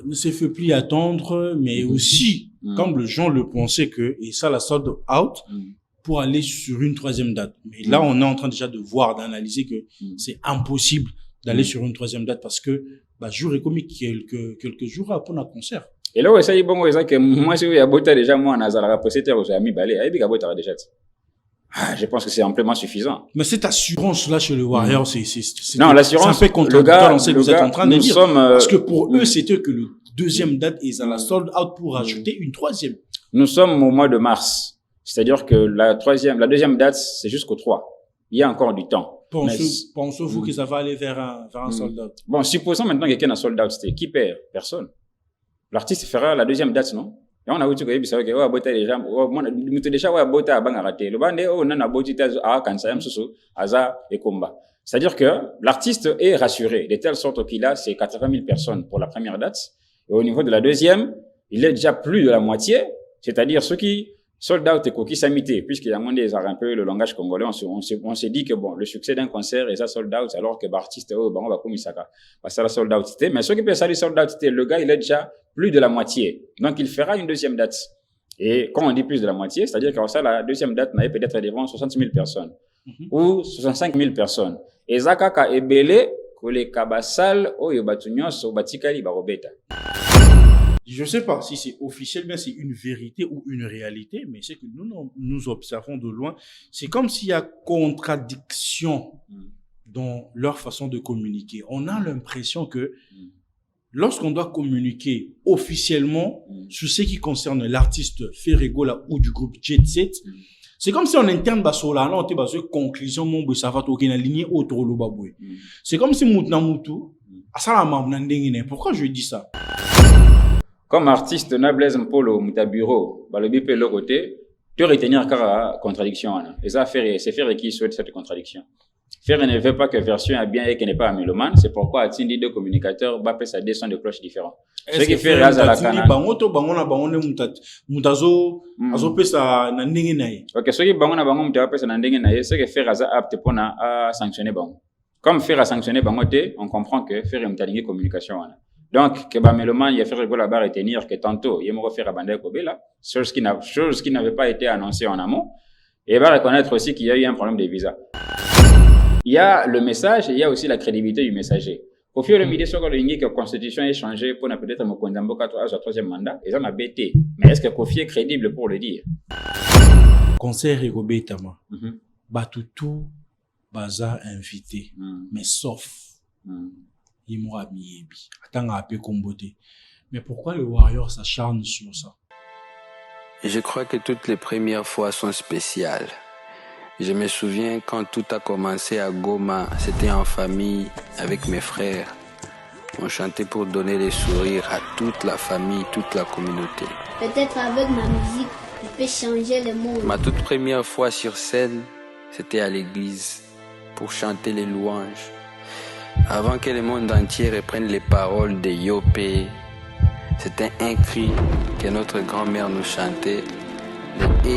ne se fait plus attendre, mais aussi, comme les gens le pensaient que, et ça, la sold out, pour aller sur une troisième date. Mais là, on est en train déjà de voir, d'analyser que c'est impossible d'aller sur une troisième date parce que, jour et commis quelques jours après un concert. Et là, ça y est, bon, que moi, si vous avez déjà, moi, en Azara, possédé, vous avez mis balai, et puis, déjà. Je pense que c'est amplement suffisant. Mais cette assurance-là chez le Warrior, c'est non, l'assurance, c'est un peu contradictoire dans ce que vous êtes en train de dire. Parce que pour eux, eux, c'était que le deuxième date, ils ont la sold out pour ajouter une troisième. Nous sommes au mois de mars. C'est-à-dire que la deuxième date, c'est jusqu'au 3. Il y a encore du temps. Pensez-vous que ça va aller vers un sold out? Bon, supposons maintenant que quelqu'un a sold out, qui perd? Personne. L'artiste fera la deuxième date, non? Et on a vu que ça, ouais, bota déjà, nous déjà, ouais, bota, bang, arrêté. Le bandé, oh, non, a botita, quand ça, aza, et combat. C'est-à-dire que l'artiste est rassuré, de telle sorte qu'il a ses 80 000 personnes pour la première date. Et au niveau de la deuxième, il est déjà plus de la moitié. C'est-à-dire ceux qui sold out et qui s'imité, puisqu'il y a moins des un peu le langage congolais, on s'est dit que bon, le succès d'un concert est ça sold out, alors que l'artiste, oh, on va comme ça, ça la sold out. Mais ceux qui peuvent ça, les sold out, le gars, il est déjà plus de la moitié. Donc, il fera une deuxième date. Et quand on dit plus de la moitié, c'est-à-dire que ça, la deuxième date n'avait peut-être devant 60 000 personnes. Ou 65 000 personnes. Et Zakaka est belé, que les kabassal, oh, yobatunios, obatikali, barobeta. Je ne sais pas si c'est officiel, mais c'est une vérité ou une réalité, mais c'est que nous observons de loin. C'est comme s'il y a contradiction dans leur façon de communiquer. On a l'impression que lorsqu'on doit communiquer officiellement sur ce qui concerne l'artiste Ferrego ou du groupe Jet Set, c'est comme si en interne, on était basé conclusion, ça va toquer la lignée autour de baboué. C'est comme si pourquoi je dis ça? Comme artiste, Blaise Mpolo, Moutaburo, le bip le côté, tu retenir car contradiction. Et ça, c'est faire qui souhaite cette contradiction. Faire ne veut pas que version a bien et qu'elle n'est pas un mélomane. C'est pourquoi Atindi deux communicateurs va faire sa descente de cloches différents. Ce qui fait à la canal. Ok, ce qui bangona bango mutape sa nandenge na ce que faire à apte pour à sanctionner bango. Comme faire à sanctionner bangote, on comprend que faire une talingue communication. Donc, que Bameloman, il a fait rigoler la barre et tenir que tantôt, il m'a refait à Bandai Kobela, chose qui n'avait pas été annoncée en amont. Et il va reconnaître aussi qu'il y a eu un problème de visa. Il y a le message et il y a aussi la crédibilité du messager. Au fur et à mesure que la constitution est changée pour peut-être me condamner à son troisième mandat, et ça m'a bêté. Mais est-ce que Kofi est crédible pour le dire? Concert et Robetama. Batutu, Baza invité. Mais sauf. Mais pourquoi le Warrior s'acharne sur ça? Je crois que toutes les premières fois sont spéciales. Je me souviens quand tout a commencé à Goma, c'était en famille avec mes frères. On chantait pour donner les sourires à toute la famille, toute la communauté. Peut-être avec ma musique, je peux changer le monde. Ma toute première fois sur scène, c'était à l'église pour chanter les louanges. Avant que le monde entier reprenne les paroles de Yopé, c'était un cri que notre grand-mère nous chantait. Le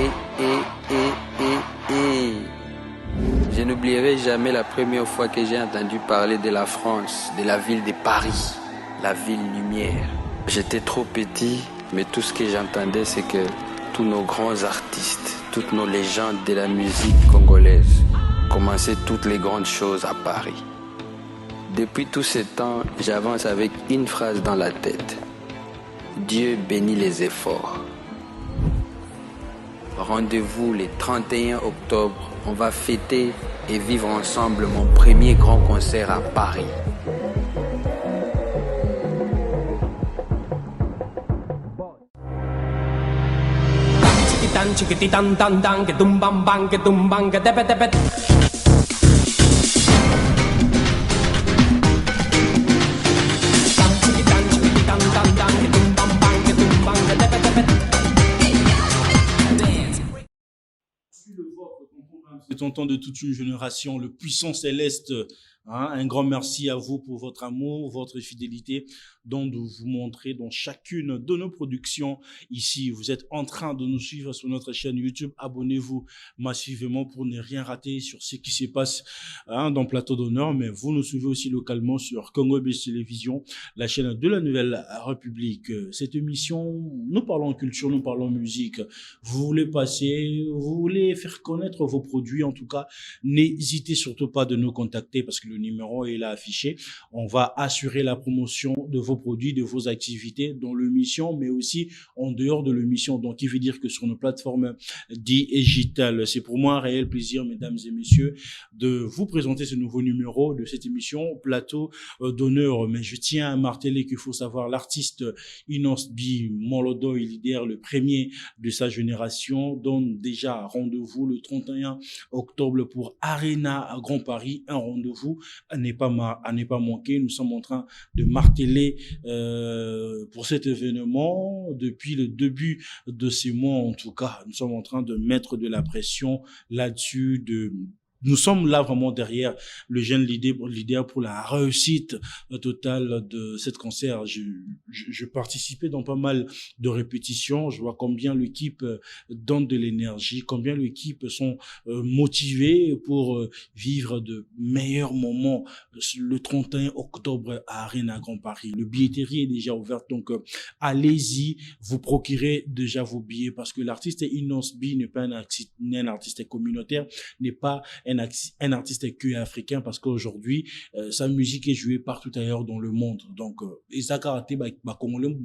Je n'oublierai jamais la première fois que j'ai entendu parler de la France, de la ville de Paris, la ville lumière. J'étais trop petit, mais tout ce que j'entendais, c'est que tous nos grands artistes, toutes nos légendes de la musique congolaise commençaient toutes les grandes choses à Paris. Depuis tout ce temps, j'avance avec une phrase dans la tête. Dieu bénit les efforts. Rendez-vous le 31 octobre. On va fêter et vivre ensemble mon premier grand concert à Paris. C'est un temps de toute une génération, le puissant céleste, hein, un grand merci à vous pour votre amour, votre fidélité. donc de vous montrer dans chacune de nos productions ici. Vous êtes en train de nous suivre sur notre chaîne YouTube. Abonnez-vous massivement pour ne rien rater sur ce qui se passe dans Plateau d'Honneur, mais vous nous suivez aussi localement sur Congo Base Télévision, la chaîne de la Nouvelle République. Cette émission, nous parlons culture, nous parlons musique. Vous voulez passer, vous voulez faire connaître vos produits, en tout cas, n'hésitez surtout pas de nous contacter parce que le numéro est là affiché. On va assurer la promotion de vos produits, de vos activités dans l'émission, mais aussi en dehors de l'émission. Donc, il veut dire que sur nos plateformes digitales. C'est pour moi un réel plaisir, mesdames et messieurs, de vous présenter ce nouveau numéro de cette émission, Plateau d'Honneur. Mais je tiens à marteler qu'il faut savoir, l'artiste Inos B. Molodo est leader, le premier de sa génération, donne déjà rendez-vous le 31 octobre pour Arena à Grand Paris. Un rendez-vous à ne pas manquer. Nous sommes en train de marteler pour cet événement depuis le début de ces mois. En tout cas, nous sommes en train de mettre de la pression là-dessus, nous sommes là vraiment derrière le jeune leader pour la réussite totale de cette concert. Je participais dans pas mal de répétitions. Je vois combien l'équipe donne de l'énergie, combien l'équipe sont motivées pour vivre de meilleurs moments le 31 octobre à Arena Grand Paris. Le billetterie est déjà ouverte, donc allez-y, vous procurez déjà vos billets parce que l'artiste Inos B n'est pas un artiste communautaire, n'est pas un artiste que africain parce qu'aujourd'hui, sa musique est jouée partout ailleurs dans le monde. Donc, ils ont karaté congolais,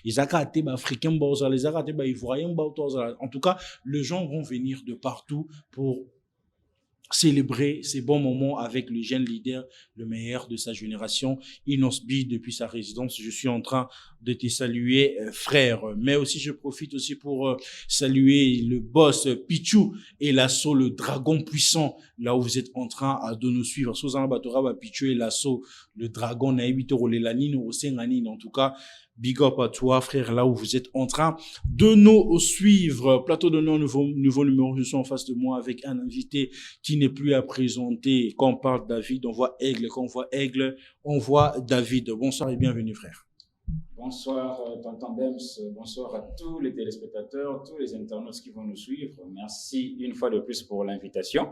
ils ont karaté africain, ils ont karaté ivoirien. En tout cas, les gens vont venir de partout pour célébrer ces bons moments avec le jeune leader, le meilleur de sa génération, Inos B, depuis sa résidence. Je suis en train de te saluer, frère. Mais aussi, je profite aussi pour saluer le boss Pichou et l'assaut, le dragon puissant, là où vous êtes en train de nous suivre. Sozana Batora, Pichou et l'assaut, le dragon, Naïbito, Lelanine, Osenganine. En tout cas, big up à toi, frère, là où vous êtes en train de nous suivre. Plateau d'Honneur, nouveau numéro. Je suis en face de moi avec un invité qui n'est plus à présenter. Quand on parle David, on voit Aigle. Quand on voit Aigle, on voit David. Bonsoir et bienvenue, frère. Bonsoir, tonton Bems. Bonsoir à tous les téléspectateurs, tous les internautes qui vont nous suivre. Merci une fois de plus pour l'invitation.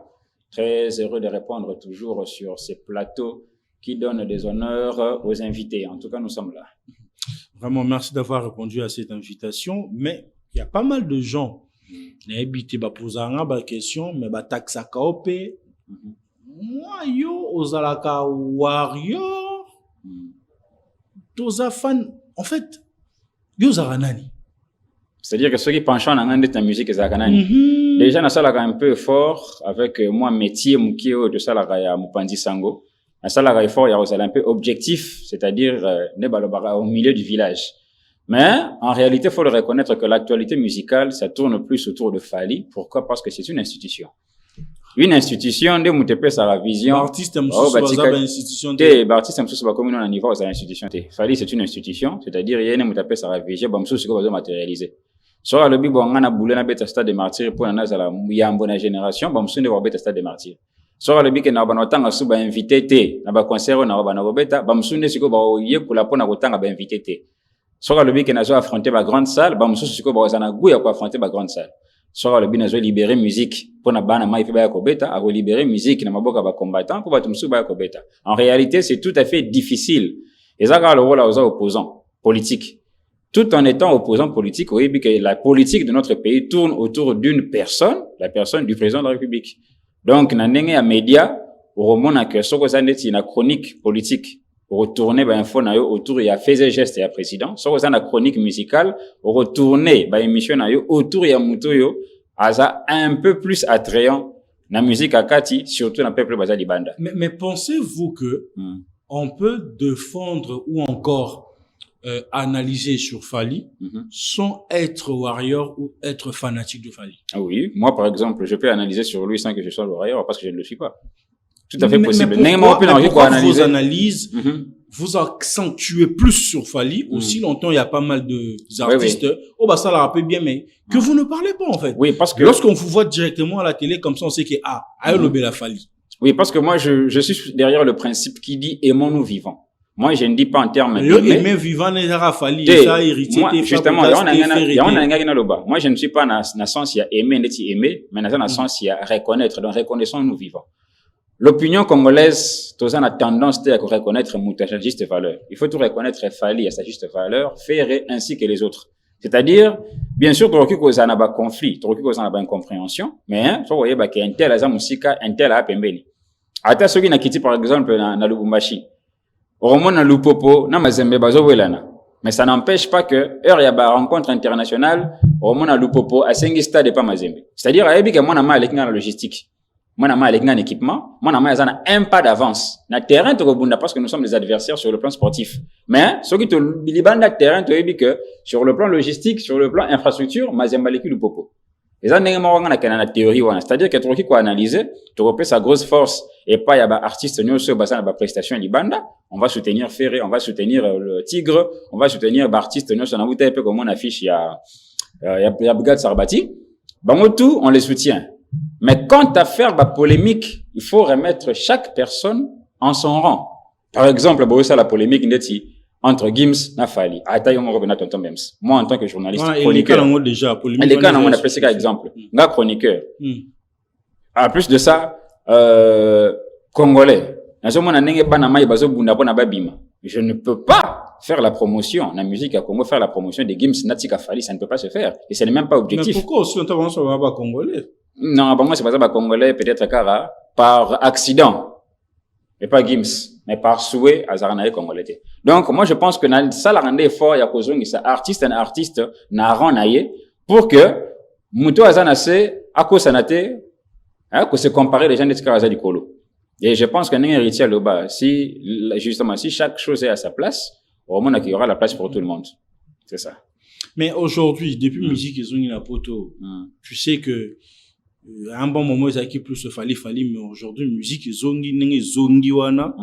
Très heureux de répondre toujours sur ces plateaux qui donnent des honneurs aux invités. En tout cas, nous sommes là. Vraiment, merci d'avoir répondu à cette invitation. Mais il y a pas mal de gens qui ont posé une question, mais taxe à KOP. Moi, yo, Ozalaka Warrior, Toza fan. En fait, yo Zaranani. C'est-à-dire que ceux qui penchent en anglais de ta musique, Zaranani. Déjà, on a un peu fort avec moi, métier, Mukio, de Salagaya, Mupandi Sango. Un salaire fort, il y a un peu objectif, c'est-à-dire au milieu du village. Mais en réalité, il faut le reconnaître que l'actualité musicale, ça tourne plus autour de Fally. Pourquoi? Parce que c'est une institution. Une institution de Moutepe, ça la vision. L'artiste aime institution. L'artiste aime sous comme nous, on y va aux institutions. Fally, c'est une institution, c'est-à-dire, il y a une Moutepe, ça la vision, bon, c'est quoi matérialiser. Sur le bibo, on a boulé na bête stade de martyrs pour la bonne génération, bon, c'est une bête stade de martyrs. Sora le bike na banotanga suba invité te na ba concert na ba na robeta ba msunde siko ba ye kula pona kotanga ba invité te. Sora le bike na zo affronter ba grande salle ba msusu siko ba zana guya ko affronter ba grande salle. Sora le bike na zo libérer musique pona bana mai pe ba kobeta a libérer musique na maboka ba combattant ko ba tumsu ba kobeta. En réalité, c'est tout à fait difficile. Et ça le rôle aux opposants politiques. Tout en étant opposant politique, oui, que la politique de notre pays tourne autour d'une personne, la personne du président de la République. Donc, na ndenge ya média, romona que soko zaneti na chronique politique, retourner ba info na yo autour ya faits et gestes ya président, soko zana chronique musicale, retourner ba émission na yo autour ya muto yo, aza un peu plus attrayant na musique akati, surtout na peuple baza libanda. Mais pensez-vous que on peut défendre ou encore analyser sur Fally sans être warrior ou être fanatique de Fally? Ah oui, moi par exemple, je peux analyser sur lui sans que je sois le warrior parce que je ne le suis pas. Tout à fait possible. Mais pourquoi vos analyses, vous accentuez plus sur Fally? Aussi longtemps, il y a pas mal d'artistes. Oh, bah, ça la rappelle bien, mais que vous ne parlez pas, en fait. Oui, parce que lorsqu'on vous voit directement à la télé, comme ça, on sait que, aïe, la Fally. Oui, parce que moi, je suis derrière le principe qui dit aimons-nous vivants. Moi, je ne dis pas en termes mais vivant les Rafali, ça héritier. Moi, justement, moi, je ne suis pas dans le sens il y a aimer, mais dans le sens il y a reconnaître. Donc, reconnaissons-nous vivants. L'opinion congolaise, tous a tendance à reconnaître à sa juste valeur. Il faut tout reconnaître Fali à sa juste valeur, faire ainsi que les autres. C'est-à-dire, bien sûr, tu as un conflit, tu as une incompréhension, mais tu vois, un tel a musica, un tel a pembeni. Ata soki na kiti par exemple na Lubumbashi. Au na Lupopo, na Mazembe bazo welana. Mais ça n'empêche pas que heure ya ba rencontre internationale, au na Lupopo a sengi stade pas Mazembe. C'est-à-dire ayebi que moi na ma avec na logistique. Moi na ma avec na équipement, moi na ma azana un pas d'avance. Na terrain to bunda parce que nous sommes des adversaires sur le plan sportif. Mais soki to libanda terrain to yebi que sur le plan logistique, sur le plan infrastructure, Mazembe leki Lupopo. Et ça, la théorie, c'est-à-dire que tu peux analyser, tu repères sa grosse force, et pas, il y a des artistes, nous, sur la prestation, Libanda, on va soutenir Ferré, on va soutenir le Tigre, on va soutenir des artistes, nous, sur un peu comme on affiche, il y a Brigade Sarbati. Bon, tout, on les soutient. Mais quant à faire la polémique, il faut remettre chaque personne en son rang. Par exemple, la polémique, entre Gims na Fali. Moi, en tant que journaliste, chroniqueur. Les cas, on appelle ça exemple. Nga chroniqueur. En plus de ça, Congolais. Je ne peux pas faire la promotion, la musique à Congo, faire la promotion des Gims Natika Fali, ça ne peut pas se faire. Et ce n'est même pas objectif. Mais pourquoi aussi on t'avance sur le Congolais? Non, moi, c'est pas ça, Congolais, peut-être par accident. Mais pas Gims. Mais par souhait, Azaranae Congolais. Donc, moi, je pense que ça la rendait fort, il y a cause ça artiste, n'a ranaye, pour que, Mouto Azanase, Ako Sanate, que se comparer les gens de Tkaraza du Kolo. Et je pense qu'un héritier là-bas, justement, si chaque chose est à sa place, au moins, il y aura la place pour tout le monde. C'est ça. Mais aujourd'hui, depuis musique, ils ont une poto. Tu sais que, à un bon moment, ils avaient plus se fallait, mais aujourd'hui, musique, ils ont une zongi wana.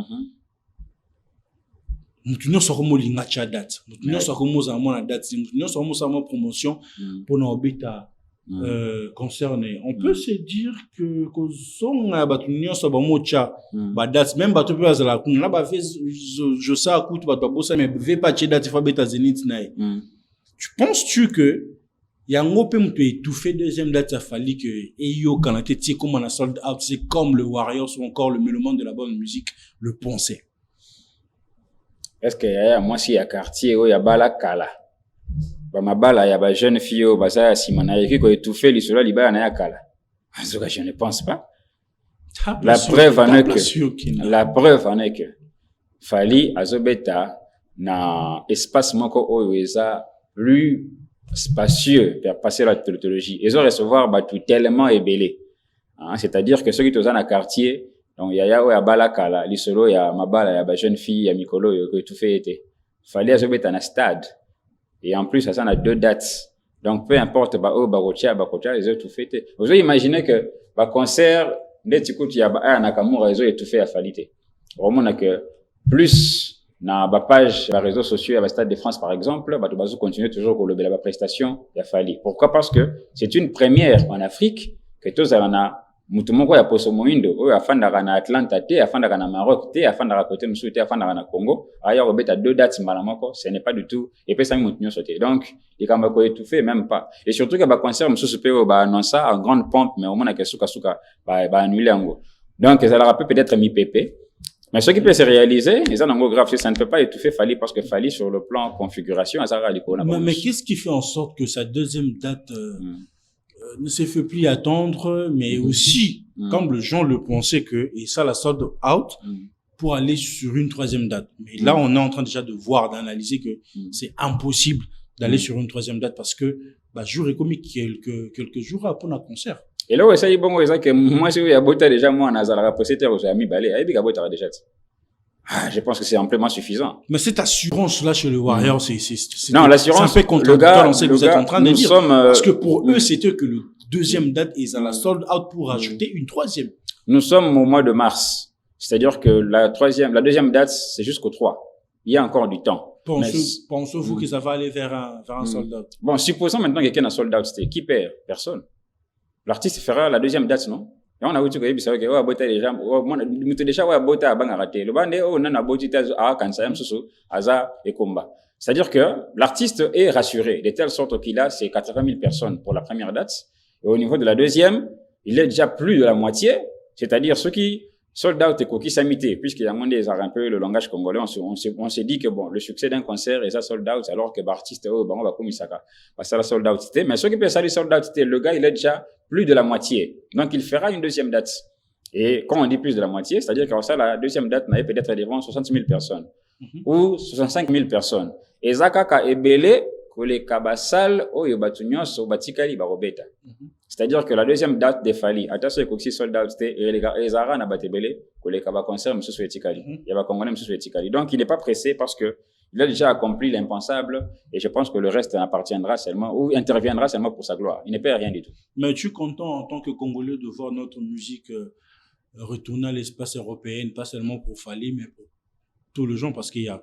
Nous sommes en lingacha date. Nous sommes en date. Nous sommes en promotion pour nos bêta concernés. On peut se dire que son nous sommes en mocha date même bateau peut la kuna ba fait je sais à coup bateau bossa mais veut pas che date fa bêta zenith nae. Tu penses-tu que il y a un peu de étouffé deuxième date à Fali que Eyo quand on était comme on a sold out c'est comme le Warriors ou encore le Mélomane de la bonne musique le pensait. Est-ce que moi si il y a quartier où il y a bala kala ba mabala il y a ba jeune fille au basa simana yeki ko étouffé li cela liba na ya kala en tout cas je ne pense pas. La preuve en est que Fali azobeta na espace moko oyoeza plus spacieux pour passer la tautologie. Ils ont recevoir tout tellement ébélé. C'est-à-dire que ceux qui sont dans le quartier, donc il y a balakala, l'isolo, il y a mabala, il y a jeune fille, il y a mikolo, il y a tout fait été. Fallait azober dans un stade. Et en plus, ça a deux dates. Donc peu importe, barocha, ils ont tout fait été. Vous imaginez que, concert, dès que il y a Nakamura, ils ont tout fait à Falite. Vraiment, que plus, na ba page ba réseaux sociaux à Stade de France par exemple ba to continue toujours pour le la prestation ya Fali. Pourquoi? Parce que c'est une première en Afrique que tous na mutu moko ya poso moindo oyo afandaka na Atlanta te afandaka na Maroc te afandaka côté musu te afandaka na Congo aya robeta deux dates mbala moko ce n'est pas du tout et puis ça mutu nyo sauté donc il kamba ko étouffé même pas et surtout que ba concert musu pe ba annoncer en grande pompe mais au moins que suka ba annuler ngo donc ça leur rappelle peut-être mi pépé. Mais ce qui peut se réaliser, ils ont un gros grave, ça ne peut pas étouffer Fali parce que Fali sur le plan configuration, mais qu'est-ce qui fait en sorte que sa deuxième date ne se fait plus attendre, mais aussi, comme les gens le pensaient que, et ça la sold out, pour aller sur une troisième date. Mais là, on est en train déjà de voir, d'analyser que c'est impossible d'aller sur une troisième date parce que, jour et commis quelques jours après un concert. Et là, ça y est, bon, que moi, si il y a beau déjà, moi, en Azara, possédé, j'ai mis balai, il y a beau déjà. Je pense que c'est amplement suffisant. Mais cette assurance-là chez le Warrior, non, l'assurance, c'est un peu contradictoire dans ce que vous êtes en train de dire. Parce que pour eux, c'était que le deuxième date, ils ont la sold out pour ajouter une troisième. Nous sommes au mois de mars. C'est-à-dire que la deuxième date, c'est jusqu'au 3. Il y a encore du temps. Pensez-vous que ça va aller vers un sold out? Bon, supposons maintenant que quelqu'un a sold out, c'était qui perd? Personne. L'artiste fera la deuxième date, non? Et on a vu que ça que bota les gens moi mutu déjà bota banga raté le bande nana botita a kansa yam susu aza et combat. C'est-à-dire que l'artiste est rassuré de telle sorte qu'il a ses 80 000 personnes pour la première date et au niveau de la deuxième, il est déjà plus de la moitié, c'est-à-dire ceux qui sold out et qui s'amité puisqu'il y a moins des un peu le langage congolais on s'est dit que bon le succès d'un concert est ça sold out alors que l'artiste on va comme Isaka parce que la sold out c'était mais ceux qui peut ça sold out c'était le gars il est déjà plus de la moitié donc il fera une deuxième date et quand on dit plus de la moitié c'est-à-dire que ça la deuxième date n'avait peut-être devant 60 000 personnes ou 65 000 personnes et Zakaka est belé que les kabasal o yobatunyo so batikali barobeta. C'est-à-dire que la deuxième date des Fali, attention que si sold out c'était et les Zara n'a batebele que les kaba concert monsieur Souetikali. Il y a congolais monsieur Souetikali. Donc il n'est pas pressé parce que il a déjà accompli l'impensable et je pense que le reste appartiendra seulement ou interviendra seulement pour sa gloire. Il ne perd rien du tout. Mais es-tu content en tant que Congolais de voir notre musique retourner à l'espace européen, pas seulement pour Fali mais pour tous les gens parce qu'il y a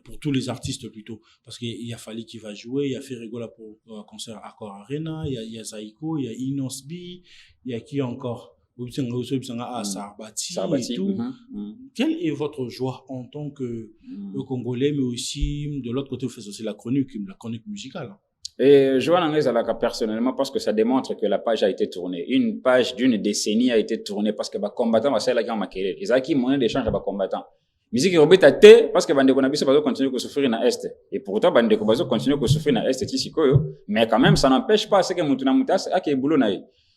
pour tous les artistes plutôt parce qu'il y a Fali qui va jouer, il y a Ferregola pour un concert Accor Arena, il y a Zaiko, il y a Inosbi, il y a qui encore Sarbati et tout. Quelle est votre joie en tant que Congolais mais aussi de l'autre côté vous faites aussi la chronique musicale? Et Joan Angezalaka personnellement parce que ça démontre que la page a été tournée. Une page d'une décennie a été tournée parce que les combattants va là qui ont maquillé. Ils ont qui monnaie d'échange avec combattants. Musique robeta té parce que bande konabiso bazo continuer à souffrir na est et pourtant bande ko bazo continuer à souffrir na est tisikoyo mais quand même ça n'empêche pas ce que mutuna mutas ake boulot na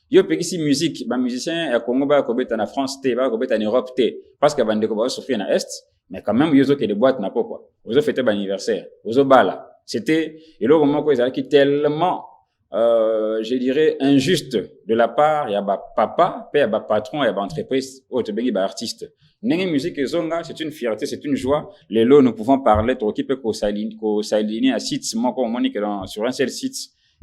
yo pekisi musique ba musicien ya Congo ba ko beta na France té ba ko beta en Europe té parce que bande ko bazo souffrir na est mais quand même yozo que les boîtes na quoi ozo fêter ba anniversaire ozo bala c'était et le moment quoi qui tellement je dirais injuste de la part ya ba papa père ba patron ya ba entreprise autre bengi ba artiste. Nengi musique zonga, c'est une fierté, c'est une joie. Les lots, nous pouvons parler, trop qui peut s'aligner à sites. Moi, comme on dit que sur un seul site,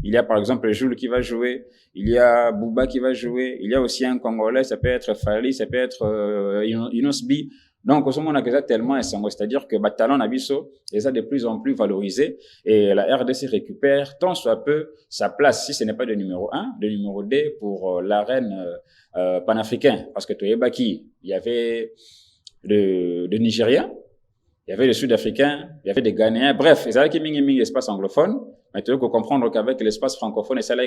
il y a par exemple Jules qui va jouer, il y a Bouba qui va jouer, il y a aussi un Congolais, ça peut être Fali, ça peut être Inosbi. Donc, au moment on a que ça tellement essentiel, c'est-à-dire que talent Nabiso les a de plus en plus valorisés et la RDC récupère tant soit peu sa place, si ce n'est pas de numéro 1, de numéro 2 pour l'arène panafricain. Parce que Toyebaki, il y avait de Nigériens, il y avait des Sud-Africains, il y avait des Ghanéens, bref, il y avait qui espace anglophone. Mais tu dois comprendre qu'avec l'espace francophone et ça là,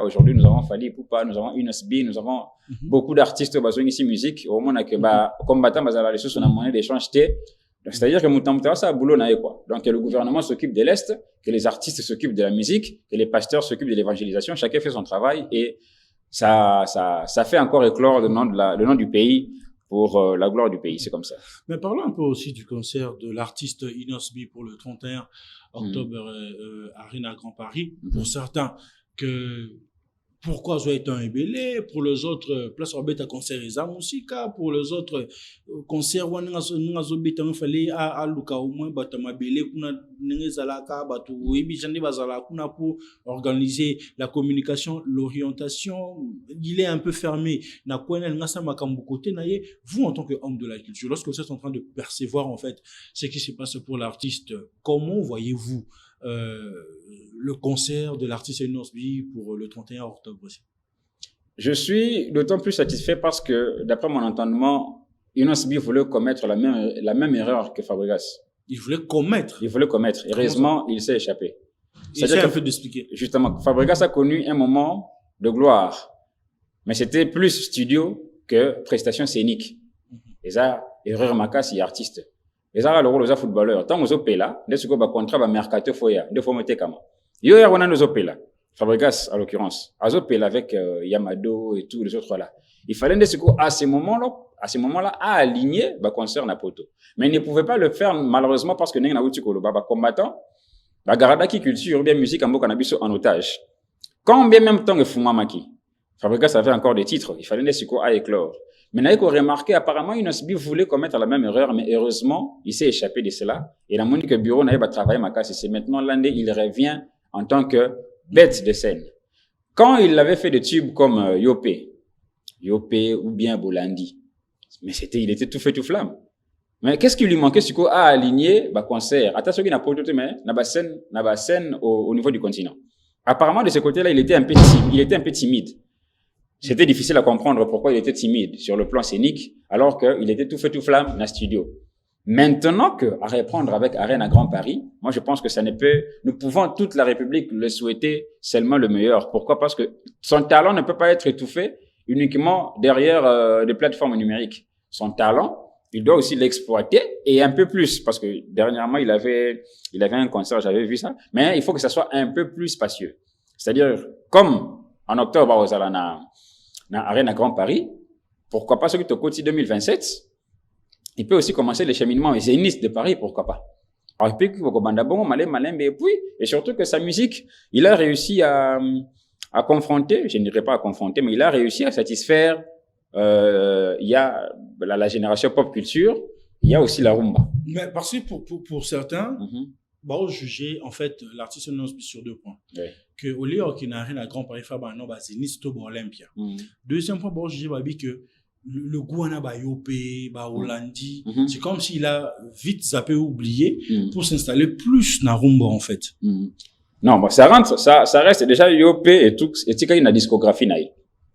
aujourd'hui nous avons Fali Poupa, nous avons Inosbi, nous avons beaucoup d'artistes besoin ici musique. Au moment que combattant bazala les choses on a moyen d'échange. C'est-à-dire que Moutamouta ça a boulot na quoi. Donc le gouvernement s'occupe de l'est, que les artistes s'occupent de la musique, que les pasteurs s'occupent de l'évangélisation. Chacun fait son travail et ça fait encore éclore le nom du pays. Pour la gloire du pays, c'est comme ça. Mais parlons un peu aussi du concert de l'artiste Inosbi pour le 31 octobre Arena Grand Paris. Pour certains, pourquoi ça est un ébélé, pour les autres, place Robert à concert et musica, pour les autres, concert où il fallait à Luka au moins, batama belé, pour organiser la communication, l'orientation, il est un peu fermé. Vous, en tant qu'homme de la culture, lorsque vous êtes en train de percevoir, en fait, ce qui se passe pour l'artiste, comment voyez-vous le concert de l'artiste Inosbi pour le 31 octobre aussi? Je suis d'autant plus satisfait parce que, d'après mon entendement, Inosbi voulait commettre la même erreur que Fabregas. Il voulait commettre. Heureusement, il s'est échappé. C'est un peu d'expliquer. Justement, Fabregas a connu un moment de gloire, mais c'était plus studio que prestation scénique. Et ça, erreur macasse et artiste. Et ça, le rôle des footballeurs. Tant que vous là, dès que vous contrat, mercato foya, deux fois mettez comment. Yo, y a on a nos opéla. Fabregas, à l'occurrence. Azopéla avec Yamado et tous les autres là. Il fallait dès que à ce moment-là, à aligner, concert na poto. Mais il ne pouvait pas le faire, malheureusement, parce que n'est pas outil combattant. Garada qui culture, bien musique, en cannabis en otage. Quand bien même temps que Fumamaki. Fabregas avait encore des titres. Il fallait dès que à éclore. Mais n'a remarqué, apparemment, Inosbi voulait commettre la même erreur, mais heureusement, il s'est échappé de cela. Et la monique bureau n'a pas travaillé ma casse. C'est maintenant l'année, il revient en tant que bête de scène. Quand il avait fait des tubes comme Yopé ou bien Bolandi, mais il était tout fait tout flamme. Mais qu'est-ce qui lui manquait, c'est à aligner, concert. Attention, il n'a pas tout, mais n'a scène au niveau du continent. Apparemment, de ce côté-là, il était un peu timide. C'était difficile à comprendre pourquoi il était timide sur le plan scénique, alors qu'il était tout feu tout flamme dans le studio. Maintenant que, à reprendre avec Arène à Grand Paris, moi je pense que ça ne peut, nous pouvons toute la République le souhaiter seulement le meilleur. Pourquoi? Parce que son talent ne peut pas être étouffé uniquement derrière des plateformes numériques. Son talent, il doit aussi l'exploiter et un peu plus, parce que dernièrement il avait un concert, j'avais vu ça, mais il faut que ça soit un peu plus spacieux. C'est-à-dire, comme en octobre, aux na Arène à Grand Paris, pourquoi pas celui de Côte 2027? Il peut aussi commencer les cheminements zénith de Paris, pourquoi pas. Alors, il peut et surtout que sa musique, il a réussi à confronter, je ne dirais pas à confronter, mais il a réussi à satisfaire, il y a la génération pop culture, il y a aussi la rumba. Mais parce que pour certains, bon, juger, en fait, l'artiste non sur 2 points. Oui. Que au lieu qu'il n'a rien à Grand Paris, non, Zénith, Olympia. Deuxième point, bon, je dis que le Gouana, Yopé, Hollandi, c'est comme s'il a vite zappé oublié pour s'installer plus dans rumba, en fait. Non, bon, ça reste déjà Yopé et tout, et il y a une discographie,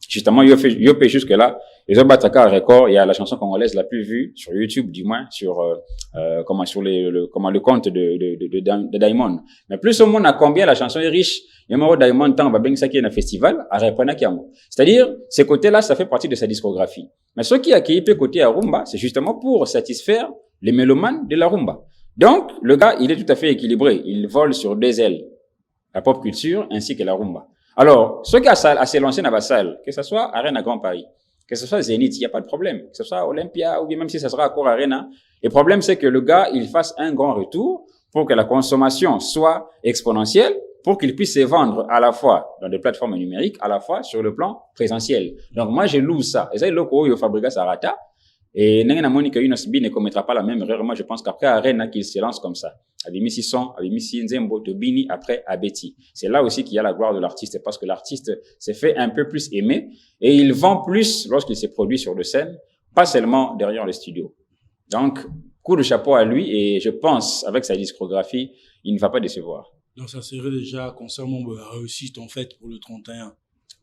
justement, Yopé jusque-là, les autres Bataka record, il y a la chanson congolaise la plus vue sur YouTube, du moins, sur le compte de Diamond. Mais plus au monde à combien la chanson est riche, il y a Diamond tant va bien ça qui est un festival, à Repana Kiamo. C'est-à-dire, ces côtés-là, ça fait partie de sa discographie. Mais ce qui a accueilli côté à rumba, c'est justement pour satisfaire les mélomanes de la rumba. Donc, le gars, il est tout à fait équilibré. Il vole sur 2 ailes. La pop culture ainsi que la rumba. Alors, ceux qui a assez lancé dans la salle, que ce soit Arène à Grand Paris, que ce soit Zénith, il n'y a pas de problème. Que ce soit Olympia, ou bien même si ça sera à Accor Arena. Le problème, c'est que le gars, il fasse un grand retour pour que la consommation soit exponentielle, pour qu'il puisse se vendre à la fois dans des plateformes numériques, à la fois sur le plan présentiel. Donc, moi, je loue ça. Et ça, le loco, il fabrique Sarata. Et Nengen Monica Unosbi ne commettra pas la même erreur. Moi, je pense qu'après Arena, qu'il se lance comme ça. Abimi Sisson, Abimi Nzembo, Tobini, après Abeti. C'est là aussi qu'il y a la gloire de l'artiste, parce que l'artiste s'est fait un peu plus aimer et il vend plus lorsqu'il s'est produit sur de scène, pas seulement derrière le studio. Donc, coup de chapeau à lui et je pense, avec sa discographie, il ne va pas décevoir. Donc, ça serait déjà concernant la réussite, en fait, pour le 31.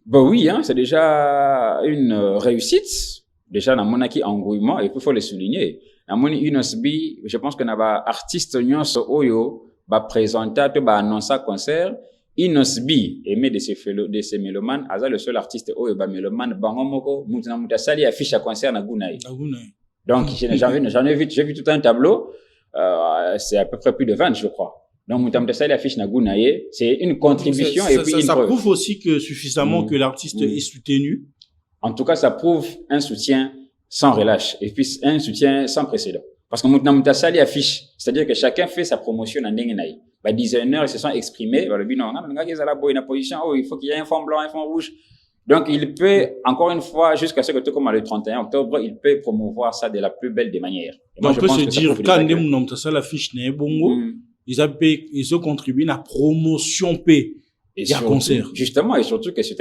Ben oui, hein, c'est déjà une réussite. Déjà, dans mon acquis engouement, et puis il faut le souligner. Dans mon Unosbi, je pense que n'aba artiste nyonso oyo, ba présenter, ba annoncer concert, Unosbi, aimé de ces mélomanes, aza le seul artiste oyo, ba mélomane, bango moko, mutina sali affiche à concert na Gunaï. Donc, j'en ai vu, j'ai vu tout un tableau, c'est à peu près plus de 20, je crois. Donc, mutina sali affiche na Gunaï, c'est une contribution et puis ça prouve aussi que suffisamment que l'artiste est soutenu. En tout cas, ça prouve un soutien sans relâche et puis un soutien sans précédent. Parce que Moutna Sali affiche, c'est-à-dire que chacun fait sa promotion dans Nengenaï. Bah, designers, ils se sont exprimés, bah, le but, non, il faut qu'il y ait un fond blanc, un fond rouge. Donc, il peut, encore une fois, jusqu'à ce que tout comme le 31 octobre, il peut promouvoir ça de la plus belle des manières. Et moi, on peut se dire, quand Moutna Sali affiche n'est bongo, ils ont contribué à la promotion P. Et surtout, concert. Justement, et surtout que c'est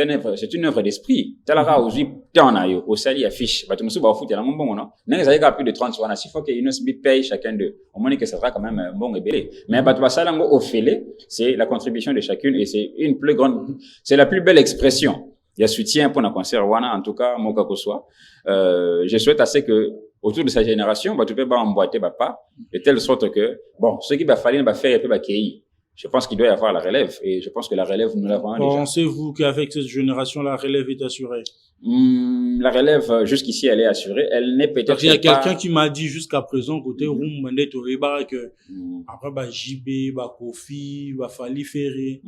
une œuvre d'esprit. Talara aussi, t'en as au sali affiche. Bah, tu me souviens, au foot, il y a un bon, non? N'est-ce pas plus de 30 soirs, s'il faut qu'il y ait une paye chacun d'eux. Au moins que ça sera quand même un bon et belé. Mais, bah, tu vas ça, au fêlé, c'est la contribution de chacune et c'est une plus grande, c'est la plus belle expression. Il y a soutien pour un concert, wana, en tout cas, mon cas que soit. Je souhaite assez que, autour de sa génération, bah, tu peux pas emboîter, bah, pas, de telle sorte que, bon, ce qui va falloir, bah, faire, et puis, bah, qu'il je pense qu'il doit y avoir la relève et je pense que la relève, nous l'avons déjà. Pensez-vous qu'avec cette génération, la relève est assurée? La relève, jusqu'ici, elle est assurée. Elle n'est peut-être pas... Il y a quelqu'un qui m'a dit jusqu'à présent, côté Rumba, que après, bah, JB, bah, Kofi, bah, Fali Ferré,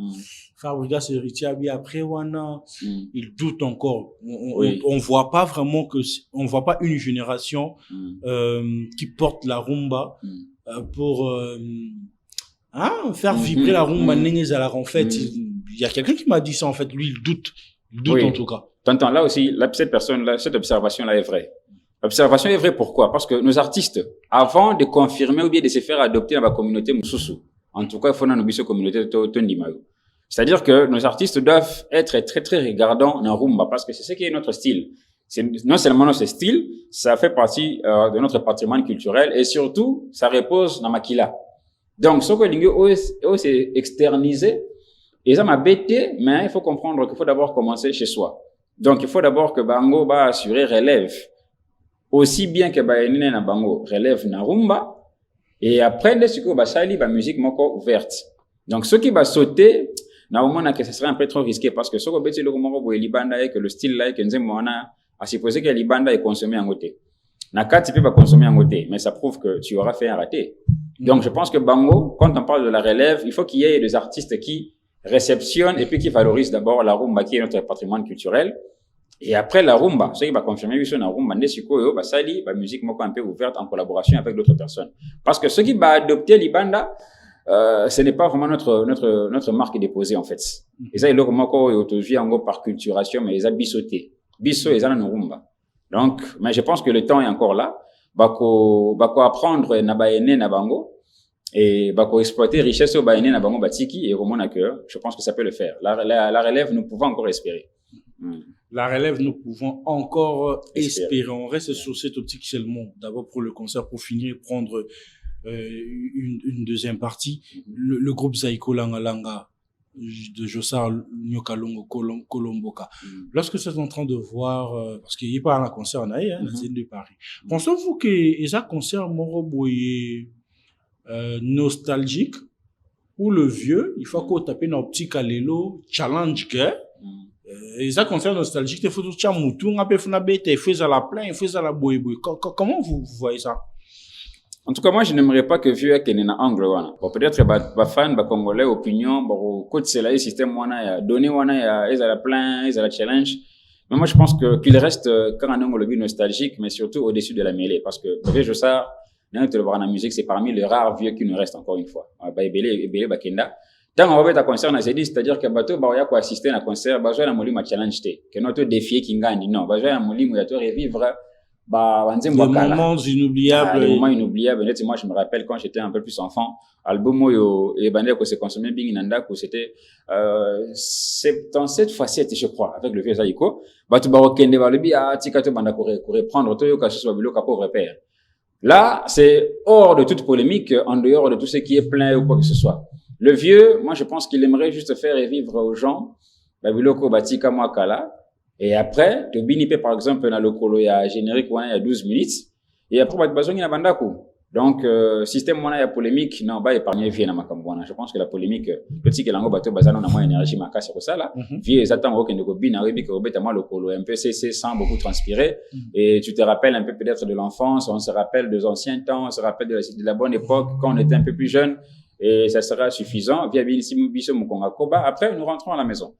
Fabrigas Héritier, après, Wana, il doute encore. On voit pas vraiment on voit pas une génération, qui porte la Rumba, pour, faire vibrer la rumba en fait, il y a quelqu'un qui m'a dit ça, en fait, lui, il doute en tout cas. T'entends, là aussi, cette observation-là est vraie. L'observation est vraie pourquoi? Parce que nos artistes, avant de confirmer ou bien de se faire adopter dans la communauté Moussoussou, en tout cas, il faut dans nos communautés Tondimayo. C'est-à-dire que nos artistes doivent être très, très regardants dans rumba parce que c'est ce qui est notre style. C'est non seulement notre style, ça fait partie de notre patrimoine culturel et surtout, ça repose dans Makila. Donc, ce que l'ingé c'est externalisé, et ça m'a bêté, mais il faut comprendre qu'il faut d'abord commencer chez soi. Donc, il faut d'abord que Bango va assurer relève. Aussi bien que Bayenine na Bango relève na rumba. Et après, de ce que Basali, ba musique moko ouverte. Donc, ce qui va sauter, na au moins, que ce serait un peu trop risqué parce que ce que beti le moko boye libanda et que le style là, que nzemona, à supposer que libanda est consommé en côté. Na kati peut pas consommer en côté, mais ça prouve que tu auras fait un raté. Donc, je pense que Bango, quand on parle de la relève, il faut qu'il y ait des artistes qui réceptionnent et puis qui valorisent d'abord la rumba qui est notre patrimoine culturel. Et après la rumba, ce qui va confirmer oui, la rumba, ndesiko, basali, ba musique moko un peu ouverte en collaboration avec d'autres personnes. Parce que ce qui va adopter l'ibanda, ce n'est pas vraiment notre marque déposée, en fait. Et ça, il est moko autogie en par culturation, mais ils ont bissoté. Bisso, ils ont une rumba. Donc, mais je pense que le temps est encore là. Bako apprendre na baene na bango. Et bako exploiter richesse au baene na bango batiki et romona que je pense que ça peut le faire. La relève, nous pouvons encore espérer. La relève, nous pouvons encore espérer. On reste sur cette optique seulement. D'abord pour le concert, pour finir, prendre une deuxième partie. Le groupe Zaiko Langa Langa de Jossar Nyokalongo Kolomboka. Lorsque vous êtes en train de voir, parce qu'il n'y a pas un concert en Aïe, dans la scène de Paris. Pensez-vous que les concerts Moroboye nostalgique ou le vieux, il faut qu'on tape dans petit Kalelo challenge que les concerts nostalgiques, il faut tout ça moutou, on peut faire bête, il faut à la plein, il faut à la boy. Comment vous voyez ça? En tout cas, moi, je n'aimerais pas que vieux ait un angle. Bon, peut-être ba fan, ba congolais, opinion, bon, côté c'est là, le système, wana, donné, wana, ils à la plein, ils à la challenge. Mais moi, je pense qu'il reste, quand on a le but nostalgique, mais surtout au-dessus de la mêlée. Parce que, vous voyez, je sais, le voir la musique, c'est parmi les rares vieux qui nous restent encore une fois. Ba ebele, ba kenda. Tant on va être à concert, on a dit, c'est-à-dire que bateau, bah, y'a quoi assister à un concert, bah, j'ai un molime à challenge, que notre défi qui gagne, non, bah, j'ai un molime où il y a tout revivre, bah, des moments inoubliables. Des moments inoubliables. Moi, je me rappelle quand j'étais un peu plus enfant, album où et bandé que c'est consommé bien inanda, où c'était, 77 fois 7, je crois, avec le vieux Zaiko. Bah, tu vas au Kende, bah, le bia, tikato banda courir prendre, tout, que ce soit bilo, pauvre père. Là, c'est hors de toute polémique, en dehors de tout ce qui est plein ou quoi que ce soit. Le vieux, moi, je pense qu'il aimerait juste faire revivre aux gens, Babiloko Batika Mwakala. Et après, te binipe, par exemple, dans le colo, il y a générique, il y a 12 minutes. Et après, il y a Bandako. Donc, système, il y a polémique, non, bah, épargner vieux, je pense que la polémique, le tic, l'ango, bateau, bazano, n'a moins énergie, ma casse, c'est ça, là. Vieux, ils attendent, ok, ne bin, arrive, que robet, moi, le colo, un peu cessé, sans beaucoup transpirer. Et tu te rappelles un peu peut-être de l'enfance, on se rappelle des anciens temps, on se rappelle de la bonne époque, quand on était un peu plus jeune. Et ça sera suffisant. Via après, nous rentrons à la maison.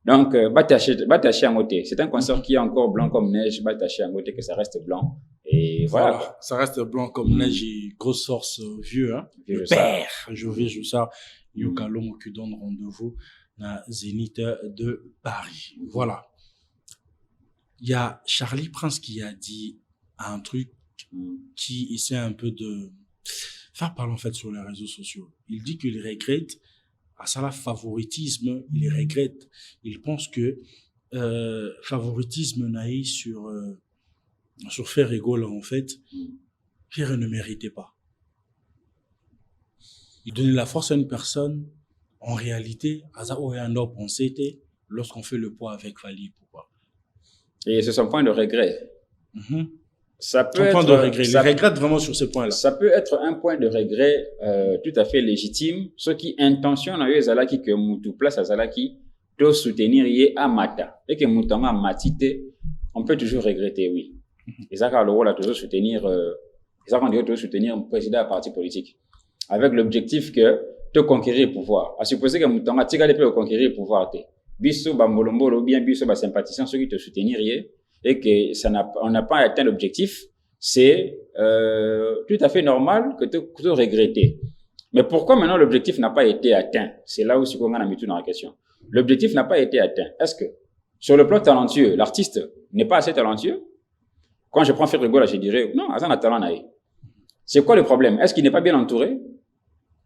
Donc, Bataché en côté. C'est un concert qui est encore blanc comme neige. Bataché en côté, que ça reste blanc. Et voilà. Ça reste blanc comme neige et grosse force vieux, hein. Le père. Je vais jouer ça. Yokalongo qui donne rendez-vous à Zénith de Paris. Voilà. Il y a Charlie Prince qui a dit un truc qui essaie un peu de faire parler en fait sur les réseaux sociaux. Il dit qu'il regrette à ça la favoritisme, il regrette, il pense que favoritisme naïf sur faire rigole en fait, Pierre ne méritait pas. Il donnait la force à une personne, en réalité, à ça où un homme pensait lorsqu'on fait le poids avec Fali, pourquoi? Et c'est son point de regret. Ça peut être un point de regret. Il regrette vraiment sur ce point-là. Ça peut être un point de regret tout à fait légitime. Ce qui intention na yo ezalaki que mutu place azalaki to soutenir yé amata et que mutanga matite, on peut toujours regretter, oui. Et ça car le rôle a toujours soutenir ça quand toujours soutenir un président d'un parti politique avec l'objectif que te conquérir le pouvoir. À supposer que mutanga tika peut conquérir le pouvoir té. Biso ba molombolo bien biso ba sympathisants ceux qui te soutenir yé et que on n'a pas atteint l'objectif, c'est tout à fait normal que tu regretter. Mais pourquoi maintenant l'objectif n'a pas été atteint? C'est là où on a mis tout dans la question. L'objectif n'a pas été atteint. Est-ce que, sur le plan talentueux, l'artiste n'est pas assez talentueux? Quand je prends Faire Rigole, je dirais, non, Azan a talent naïf. C'est quoi le problème? Est-ce qu'il n'est pas bien entouré?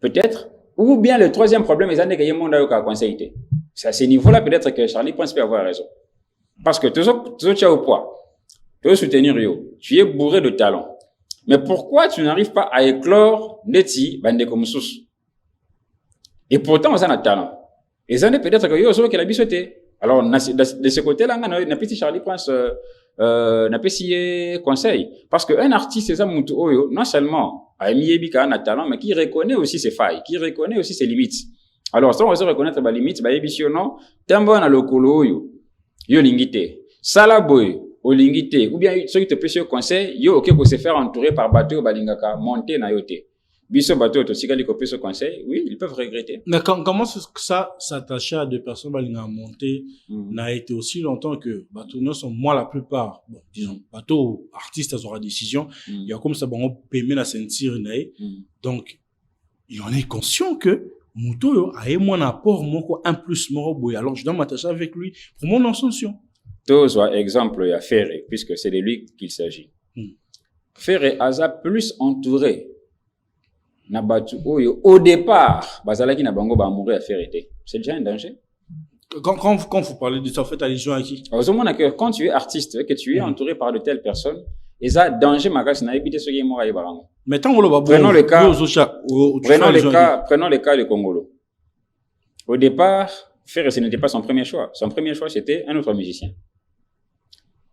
Peut-être. Ou bien le troisième problème, c'est qu'il y a un monde à conseiller. C'est à ce niveau-là, peut-être que Charlie Prince peut avoir raison. Parce que toujours tu as au poids, tu veux soutenir yo, tu es bourré de talent. Mais pourquoi tu n'arrives pas à éclore Neti bande comme sous? Et pourtant, on a talent. Et ça peut-être que yo, que la bisoté. Alors, de ce côté-là, on a petit Charlie Prince, n'a pas si conseil. Parce qu'un artiste, c'est ça, non seulement a mis un talent, mais qui reconnaît aussi ses failles, qui reconnaît aussi ses limites. Alors, si on veut reconnaître les limites, bah, émission, tembo na lokolo yo lingite. Salaboy, au lingite. Ou bien, ceux qui te pêchent conseil, yo, ok, pour se faire entourer par bateau, balingaka, monter na yote. Biso bateau, to sigali ko pêche conseil, oui, ils peuvent regretter. Mais comment ça s'attacher à deux personnes balinga monter n'a été aussi longtemps que bateau non sont moi la plupart, bon, disons, bateau, artistes, à aura décision, il y a comme ça, bon, on peut la sentir, donc, il en est conscient que, Mouto a eu mon apport, mon un plus, mon boy. Alors, je dois m'attacher avec lui pour mon ascension. Tous exemple à Ferré, puisque c'est de lui qu'il s'agit. Ferré a plus entouré. Au départ, Bazalaki n'a bango ba mourir à Ferré. C'est déjà un danger. Quand vous parlez de ça, vous faites allusion à qui? Quand tu es artiste, que tu es entouré par de telles personnes, et ça, danger, magas, n'a évité ce qui est mort à Ibarango. Mais tant que prenons le cas de Congolo. Au départ, Ferré, ce n'était pas son premier choix. Son premier choix, c'était un autre musicien.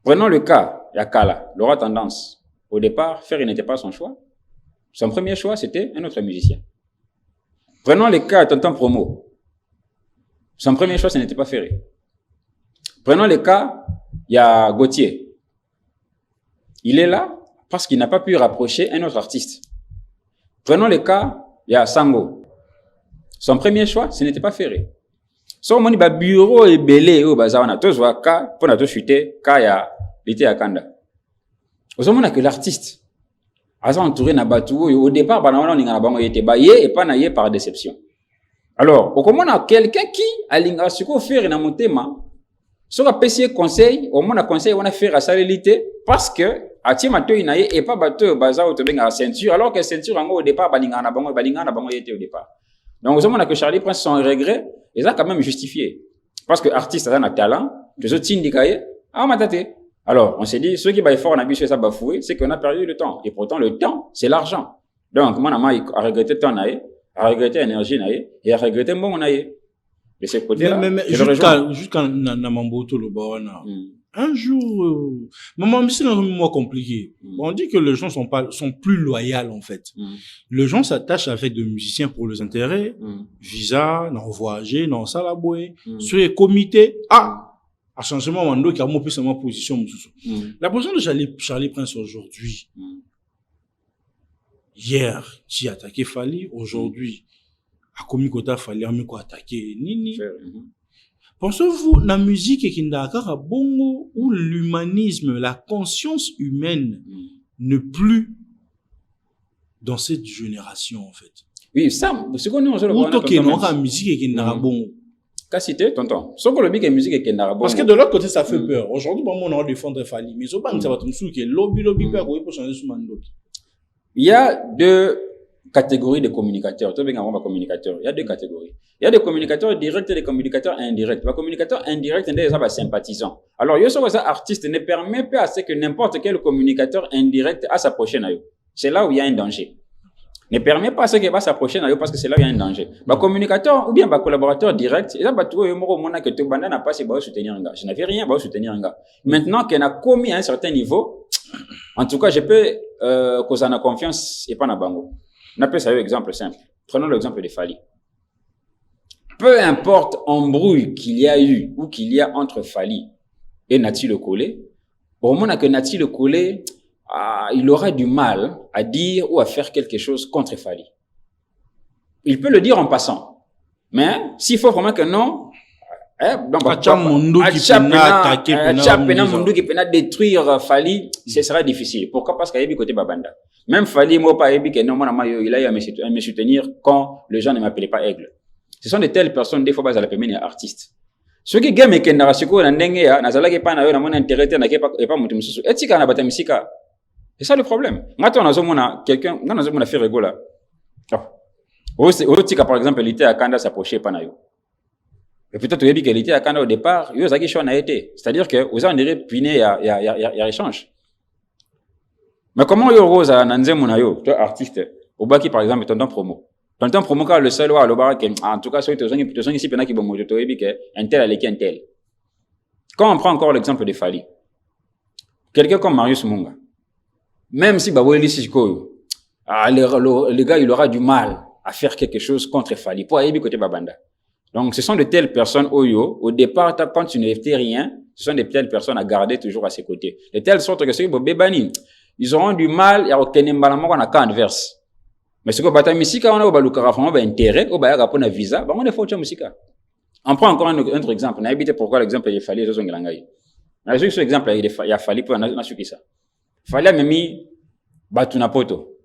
Prenons le cas, Yakala, Laura Tendance. Au départ, Ferré n'était pas son choix. Son premier choix, c'était un autre musicien. Prenons le cas Tonton Promo. Son premier choix, ce n'était pas Ferré. Prenons le cas, il y a Gauthier. Il est là parce qu'il n'a pas pu rapprocher un autre artiste. Prenons le cas, il y a Sango. Son premier choix, ce n'était pas Ferré. Son moni ba bureau et belé au bazawana. Tous voient cas, pour na to chuter, cas ya, l'été à Kanda. Au moment que l'artiste a entouré na batou, au départ, banana n'inga bango yete ba ye et pas na ye par déception. Alors, au comment on a quelqu'un qui a l'inga suko faire na motema, sur a pessier conseil, au moins a conseil on a faire à salélité parce que ati mato inaye et pas bateau baza au benga ceinture alors que ceinture en au départ balinga na bango yete au départ. Donc au moment que Charlie Prince son regret, ils ont quand même justifié parce que artiste a un talent, les autres indikaye ah matate. Alors, on s'est dit, ceux qui baillent fort en habitué ça bafoué, c'est qu'on a perdu le temps. Et pourtant, le temps, c'est l'argent. Donc, moi, a regretté temps naïe, a regretté énergie naïe, et a regretté bon naïe. De ce côté-là, mais jusqu'à Namamboto le Bawana. Un jour, maman, c'est un moment compliqué. On dit que les gens sont plus loyaux, en fait. Les gens s'attachent avec des musiciens pour leurs intérêts, visa, non voyager, non salaboué, sur les comités, à changement mando qui a mon plus ma position. La position de Charlie Prince aujourd'hui, hier, tu as attaqué Fali, aujourd'hui, à Komikota Fali, a attaqué Nini. Pensez-vous, la musique qui n'a qu'à bongo, où l'humanisme, la conscience humaine, ne plus dans cette génération, en fait? Oui, ça, c'est qu'on est en ou toi qui n'a musique qui n'a bongo. Cité, tonton. Ce que le bic est musique qui n'a bongo. Parce que de l'autre côté, ça fait peur. Aujourd'hui, on a défendre Fali, mais ce banc, ça va te montrer que lobby peur pour changer ce mandat. Il y a deux catégories de communicateurs. Il y a deux catégories. Il y a des communicateurs directs et des communicateurs indirects. Les communicateurs indirects, c'est des sympathisants. Alors, il y a ce artiste ne permet pas à ce que n'importe quel communicateur indirect à s'approcher à eux. C'est là où il y a un danger. Ne permet pas à ce qu'il va s'approcher à eux parce que c'est là où il y a un danger. Les communicateurs ou bien les collaborateurs directs, ils ont battu que tout le monde n'a pas soutenir un gars. Je n'avais rien à soutenir un gars. Maintenant qu'il a commis à un certain niveau, en tout cas, je peux causer la confiance et pas na bango. On appelle ça un exemple simple. Prenons l'exemple de Fali. Peu importe embrouille qu'il y a eu ou qu'il y a entre Fali et Nati Le Collé, au moment que Nati Le Collé, il aura du mal à dire ou à faire quelque chose contre Fali. Il peut le dire en passant. Mais s'il faut vraiment que non, qui peut détruire Fali, ce sera difficile. Pourquoi? Parce qu'il y a du côté Babanda. Même Fali, moi, pas que non, il a me soutenir quand les gens ne m'appelaient pas Aigle. Ce sont de telles personnes, des fois, ils appellent des artistes. Ceux qui gagnent, qui n'ont pas c'est ça le problème. Maintenant, on a quelqu'un, on a fait rigoler. Par exemple, il était à Kanda s'approcher pas nayo. Et peut-être qu'il était à Kanda au départ, il a été. C'est-à-dire que aux endroits piné, il y a échange. Mais comment il y a rose à Nanzemunayo, toi artiste, au baki par exemple, tonton promo. Tonton promo car le seul wa le bar en tout cas, ceux qui ici pena qui bon moto, un tel avec un tel. Quand on prend encore l'exemple de Fali, quelqu'un comme Marius Munga, même si Baboueli Sikoyo, le gars, il aura du mal à faire quelque chose contre Fali pour aller côté Babanda. Donc, ce sont de telles personnes, Oyo, au départ, quand tu n'étais rien, ce sont de telles personnes à garder toujours à ses côtés. De telle sorte que ceux qui vont bébani, ils auront du mal à obtenir un cas adverse. Mais ce que bata misika, on a un intérêt, on a un visa, on a fait musica. On prend encore un autre exemple. On a évité pourquoi l'exemple il fallait Zozo Ngilangai. On a vu ce exemple, il a fallu pour un suki ça. Fallait même mis Batuna Poto.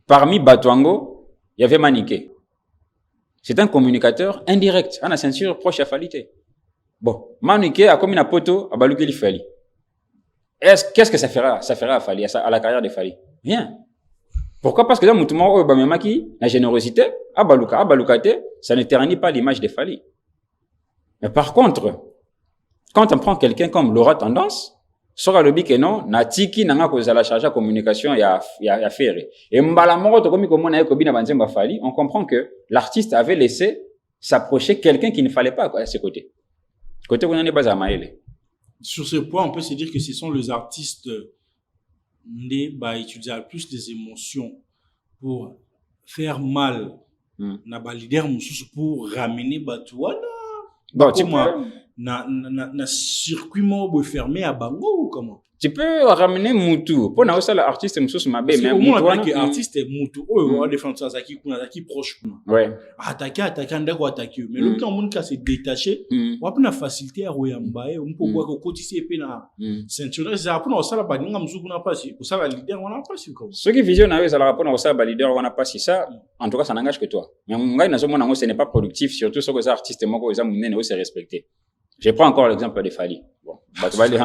Parmi Batuango, il y avait Maniké. C'est un communicateur indirect. On a ceinture proche à Falité. Bon, Maniké a comme une poto à Baluki Fali. Qu'est-ce que ça fera? Ça fera à Fali, à la carrière de Fali? Rien. Pourquoi? Parce que là, Moutouma, la générosité, à Balukate, ça ne ternit pas l'image de Fali. Mais par contre, quand on prend quelqu'un comme Laura Tendance, sera le bique non, na tiki nanga cause la charge de communication ya faire. Et mbalamoro to komi komo na ekobina banzemba Fali, on comprend que l'artiste avait laissé s'approcher quelqu'un qui ne fallait pas à ses côtés. Côté où on n'est pas à Maële. Sur ce point, on peut se dire que ce sont les artistes nés utiliser plus des émotions pour faire mal na leader pour ramener Batouana. Bon, tu peux na circuit mobile fermé à Bango ou comment? Tu peux ramener Moutou. Pour nous, ça l'artiste Moussous Mabé, mais au moins avec artiste Moutou, on va défendre ça qui proche. Ouais. Attaquer, mais le temps monde qui s'est détaché, on a une facilité à Royambaye, on peut voir que côté épée na ceinture, c'est après ça la baninga mzou n'a pas si, pour ça la leader on n'a pas si comme. Ceux qui visionnent avec ça la rapport ça la leader on n'a pas si ça, en tout cas ça n'engage que toi. Mais ngai na zo mona ngo ce n'est pas productif, surtout ce que les artistes moko za munene aussi respecté. Je prends encore l'exemple de Fali. Bon, Batubali,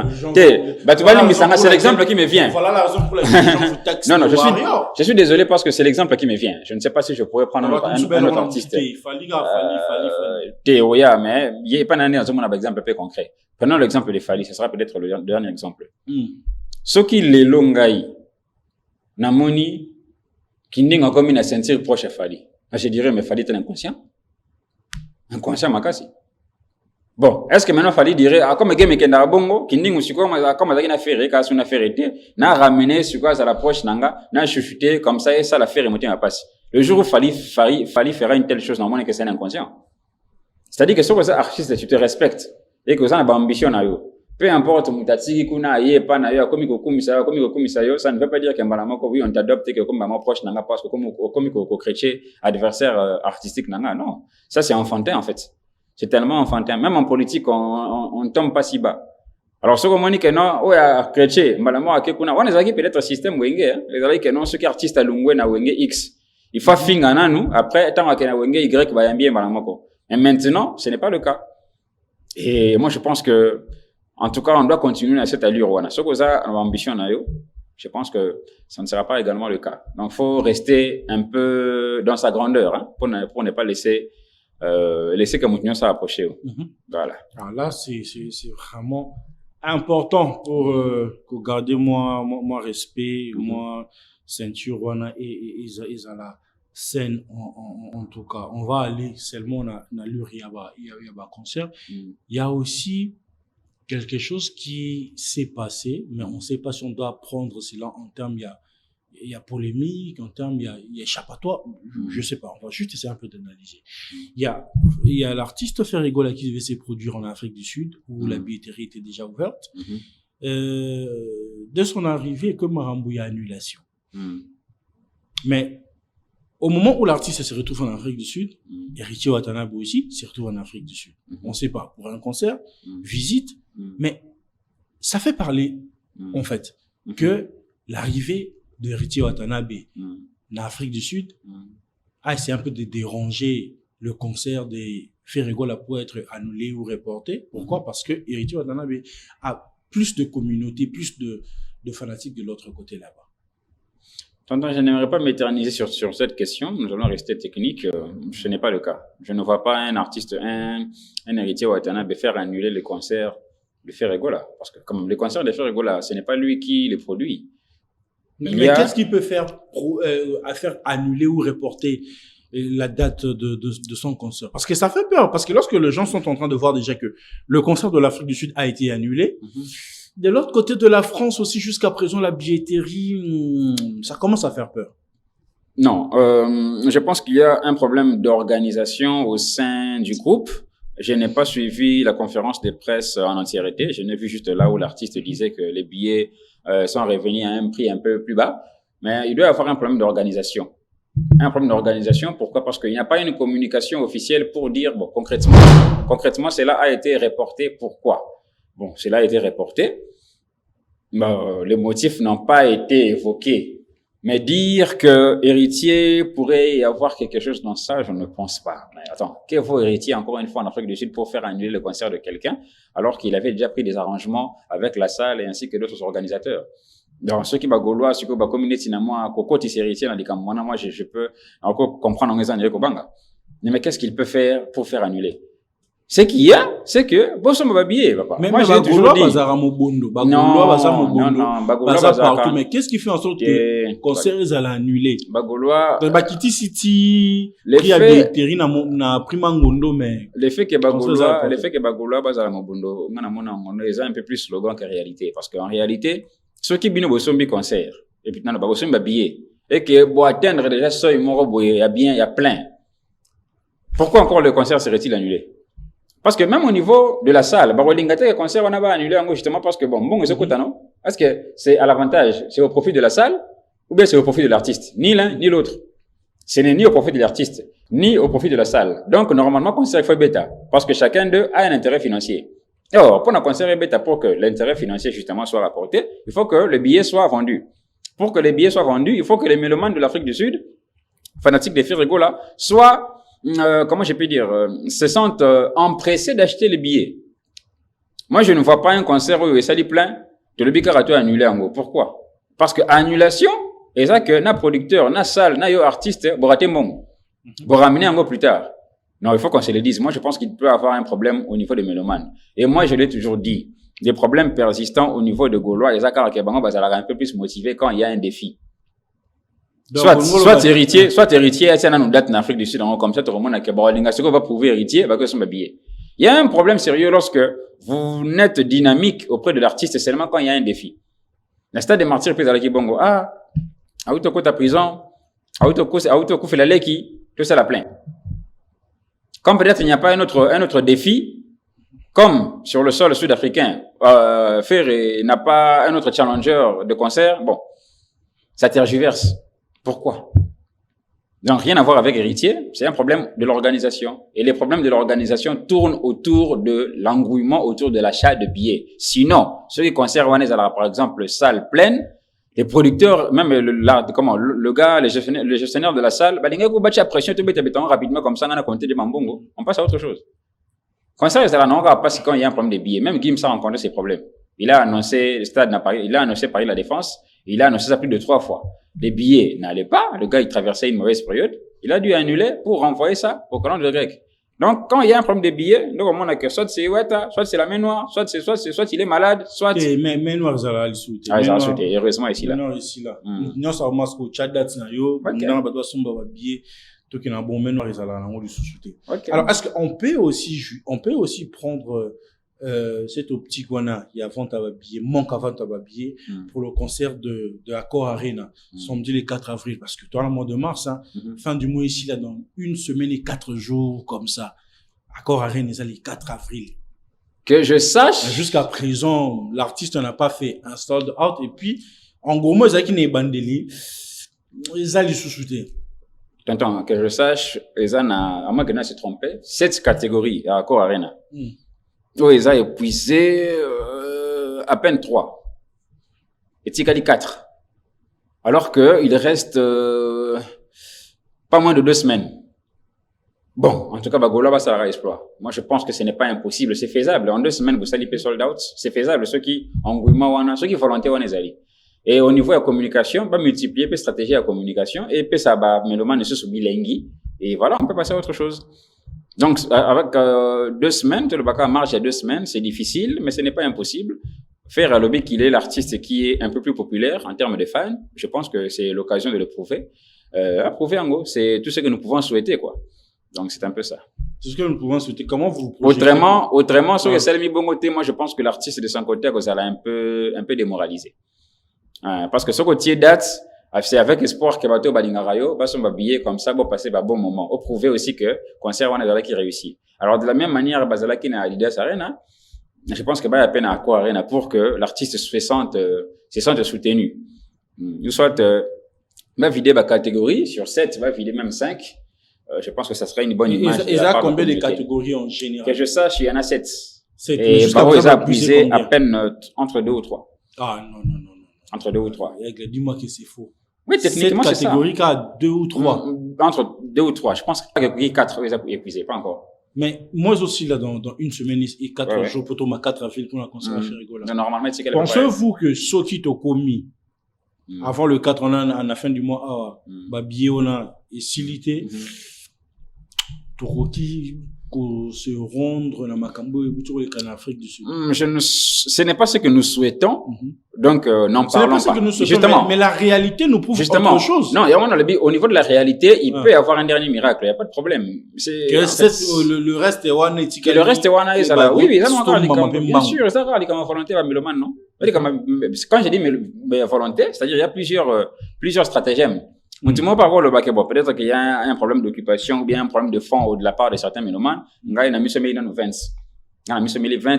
c'est l'exemple qui me vient. Voilà la raison pour laquelle je vous taxe. Non, je suis désolé parce que c'est l'exemple qui me vient. Je ne sais pas si je pourrais prendre un autre artiste. Fali. Théoria, mais il n'y a pas un exemple peu concret. Prenons l'exemple de Fali, ce sera peut-être le dernier exemple. Ce qui les longaï, namoni, qui n'est comme une ceinture proche à Fali. Je dirais, mais Fali est inconscient. Inconscient, makasi. Bon, est-ce que maintenant Fali dirait comme game kenda bongo kindingu siko comme azaki na faire ka suna faire été na ramener siko à l'approche nanga na chuchoter comme ça et ça la faire monter ma passe. Le jour où Fali fera une telle chose normalement que c'est inconscient. C'est-à-dire que sur ça artiste tu te respectes et que ça na ambition na yo. Peu importe mutatiki kuna yé pas na yo comme komisa yo ça ne veut pas dire que mbalamoko oui on t'adopte que comme maman proche nanga parce que comme chrétien adversaire artistique nanga non. Ça c'est enfantin en fait. C'est tellement enfantin. Même en politique, on tombe pas si bas. Alors, ce qu'on dit que non, ouais, chrétien, malamo, akekuna, on les a peut-être système wenge, les a que non, ceux qui artistes à lungwe na wenge X. Il faut finir na nous, après, tant que na wenge Y va y bien malamoko. Et maintenant, ce n'est pas le cas. Et moi, je pense que, en tout cas, on doit continuer à cette allure, wana. Ce que ça, ambition na yo, je pense que ça ne sera pas également le cas. Donc, faut rester un peu dans sa grandeur, hein, pour ne pas laisser que Moutinho s'approche. Voilà. Alors là, c'est vraiment important pour garder moi respect, moi ceinture et la scène en tout cas. On va aller seulement dans l'Uriaba concert. Il y a aussi quelque chose qui s'est passé, mais on ne sait pas si on doit prendre cela en termes il y a polémique, en termes, il y a échappatoire, je sais pas, on va juste essayer un peu d'analyser. Il y a l'artiste Ferrigola qui devait se produire en Afrique du Sud, où la billetterie était déjà ouverte. Dès son arrivée, comme Marambou, il y a annulation. Mais, au moment où l'artiste se retrouve en Afrique du Sud, Héritier Watanabe aussi se retrouve en Afrique du Sud. On sait pas, pour un concert, visite, mais ça fait parler, en fait, que l'arrivée de Héritier Watanabe en Afrique du Sud c'est un peu de déranger le concert des Ferrigola pour être annulé ou reporté. Pourquoi? Parce que Héritier Watanabe a plus de communauté, plus de fanatiques de l'autre côté là-bas. Tonton, je n'aimerais pas m'éterniser sur cette question. Nous allons rester technique. Ce n'est pas le cas. Je ne vois pas un artiste, un Héritier Watanabe faire annuler les concerts de Ferrigola. Parce que comme les concerts de Ferrigola, ce n'est pas lui qui les produit. Mais qu'est-ce qu'il peut faire à faire annuler ou reporter la date de son concert. Parce que ça fait peur. Parce que lorsque les gens sont en train de voir déjà que le concert de l'Afrique du Sud a été annulé, de l'autre côté de la France aussi, jusqu'à présent, la billetterie, ça commence à faire peur. Non, je pense qu'il y a un problème d'organisation au sein du groupe. Je n'ai pas suivi la conférence de presse en entièreté. Je n'ai vu juste là où l'artiste disait que les billets sont revenus à un prix un peu plus bas. Mais il doit y avoir un problème d'organisation. Un problème d'organisation, pourquoi? Parce qu'il n'y a pas une communication officielle pour dire, bon, concrètement, cela a été reporté. Pourquoi? Bon, cela a été reporté. Les motifs n'ont pas été évoqués. Mais dire que héritier pourrait y avoir quelque chose dans ça, je ne pense pas. Mais attends, que vaut héritier encore une fois en Afrique du Sud pour faire annuler le concert de quelqu'un, alors qu'il avait déjà pris des arrangements avec la salle et ainsi que d'autres organisateurs? Donc, ceux qui sont gaulois, ceux qui sont communauté, moi, côté héritier, moi, je peux encore comprendre en raison de Kobanga. Mais qu'est-ce qu'il peut faire pour faire annuler? Ce qu'il y a, c'est que, bon, ça m'a habillé, papa. Mais moi, j'ai toujours dit. Non, partout. Mais qu'est-ce qui fait en sorte que le concert est annulé? Bagolois. Bakiti City, il y a des terrains na primangondo, mais. Le fait que Bagolois, bazala mobundo, ils ont un peu plus slogan que réalité. Parce qu'en réalité, ceux qui bino bosombi concert, et puis, non, bosombi habillé, et que, pour atteindre déjà ça, il y a plein. Pourquoi encore le concert serait-il annulé? Parce que même au niveau de la salle, le concert, on a annulé justement parce que bon, non? Est-ce que c'est à l'avantage, c'est au profit de la salle, ou bien c'est au profit de l'artiste? Ni l'un, ni l'autre. Ce n'est ni au profit de l'artiste, ni au profit de la salle. Donc, normalement, concert il faut bêta. Parce que chacun d'eux a un intérêt financier. Alors, pour un concert bêta, pour que l'intérêt financier, justement, soit rapporté, il faut que le billet soit vendu. Pour que les billets soient vendus, il faut que les mélomanes de l'Afrique du Sud, fanatiques des Firigo là, soient comment je peux dire, se sentent empressés d'acheter les billets. Moi, je ne vois pas un concert où ça dit plein de le bicarato annulé en gros. Pourquoi? Parce que annulation, et ça que na producteur, na salle, na yo artiste, borate mon, pour ramener en gros plus tard. Non, il faut qu'on se le dise. Moi, je pense qu'il peut y avoir un problème au niveau des mélomanes. Et moi, je l'ai toujours dit, des problèmes persistants au niveau de Gaulois, et ça car Kebango, bah, ça l'a un peu plus motivé quand il y a un défi. Donc, soit héritier, c'est une date en Afrique du Sud, comme ça, tout le monde a que ce qu'on va prouver héritier, bah, que son billet. Il y a un problème sérieux lorsque vous n'êtes dynamique auprès de l'artiste seulement quand il y a un défi. Le stade des martyrs, puis à la Kibongo, Aoutoko ta prison, Aoutoko fait la leki, tout ça la plaint. Comme peut-être il n'y a pas un autre défi, comme sur le sol sud-africain, Ferré n'a pas un autre challenger de concert, bon, ça tergiverse. Pourquoi? Donc, rien à voir avec héritier, c'est un problème de l'organisation. Et les problèmes de l'organisation tournent autour de l'engouement, autour de l'achat de billets. Sinon, ceux qui conservent, par exemple, salle pleine, les producteurs, même le gars, les gestionnaires de la salle, bah, les gars, vous pression, tout rapidement, comme ça, on a compté des mambongo. On passe à autre chose. Concert, ça n'en va pas si quand il y a un problème de billets. Même Gims a rencontré ces problèmes. Il a annoncé, le stade il a annoncé Paris La Défense. Il a annoncé ça plus de 3 fois. Les billets n'allaient pas. Le gars, il traversait une mauvaise période. Il a dû annuler pour renvoyer ça au colon de grec. Donc, quand il y a un problème de billets, nous, on a que soit c'est Ouetta, soit c'est la main noire, soit il est malade, soit. Main noire, ça va le souhaiter. Ah, ça va souhaiter. Heureusement, ici, là. Non, ici, là. Non, ça va masquer au chat date, yo. Non, bah, toi, son billet. Tout qui est un bon main noire, ça va le souhaiter. Alors, est-ce qu'on peut aussi prendre, cette optique il y a vente à billet, manque à vente à billet pour le concert de Accor Arena, samedi le 4 avril, parce que toi, le mois de mars, fin du mois ici, là, dans 1 semaine et 4 jours, comme ça, Accor Arena, c'est le 4 avril. Que je sache. Jusqu'à présent, l'artiste n'a pas fait un sold out, et puis, en gros, moi, qui n'est bandeli, ils allaient sous-souter. Tonton, que je sache, ils ont, à moins que je ne se trompe, 7 catégories à Accor Arena. Oh, ils ont épuisé à peine 3. Et Tikali 4. Alors qu'il reste pas moins de 2 semaines. Bon, en tout cas, Bagola, ça va exploit. Moi, je pense que ce n'est pas impossible. C'est faisable. En 2 semaines, vous salipez sold out. C'est faisable. Ceux qui engouement, ceux qui volontairement les alliés. Et au niveau de la communication, pas multiplier les stratégies de communication et puis ça va mélomane se subir l'engui. Et voilà, on peut passer à autre chose. Donc, avec 2 semaines, le bac marche à 2 semaines, c'est difficile, mais ce n'est pas impossible. Faire à l'objet qu'il est l'artiste qui est un peu plus populaire en termes de fans, je pense que c'est l'occasion de le prouver. approuver en gros. C'est tout ce que nous pouvons souhaiter, quoi. Donc, c'est un peu ça. C'est ce que nous pouvons souhaiter. Comment vous projetez? Autrement, sur le Salmi Bongoté, moi, je pense que l'artiste de son côté, ça l'a un peu démoralisé. Parce que ce côté date, c'est avec espoir que bateau balingarayo, on va habiller comme ça, pour passer un bon moment. Pour prouver aussi que concert, on est qui réussit. Alors, de la même manière, Bazala qui n'a Adidas Arena, je pense que la peine à quoi Arena pour que l'artiste se sente soutenu. Nous soit, va vider ma catégorie sur 7, va vider même 5. Je pense que ça serait une bonne image. Et ça, combien de catégories en général? Que je sache, il y en a 7. Et Baro, ils ont abusé à peine entre 2 ou 3. Ah, non. Entre 2 ou 3. Dis-moi que c'est faux. Oui, techniquement, c'est ça. 7 catégories qu'à 2 ou 3. Entre 2 ou 3. Je pense que catégorie 4, ils ont épuisé, pas encore. Mais moi aussi, là, dans une semaine et 4 jours, pour ma 4 avril, pour la concert à Ferrigola. Normalement, c'est quel Pensez-vous que ce qui t'a commis, avant le 4, on a, à la fin du mois, billet, on a, et silité, Toroti, se rendre dans Macambo et en Afrique du Sud. Ce n'est pas ce que nous souhaitons. Donc, n'en parlons pas. Justement. Mais la réalité nous prouve autre chose. Non, au niveau de la réalité, il peut y avoir un dernier miracle. Il n'y a pas de problème. Le reste est wana et le reste est wana et ça va. Oui, ça m'a bien sûr, ça va, les volonté va mélomane, non? Quand je dis volonté, c'est-à-dire il y a plusieurs stratagèmes. Peut-être qu'il y a un problème d'occupation ou bien un problème de fond de la part de certains mélomanes. Il y a mis 20. Il y a mis 20,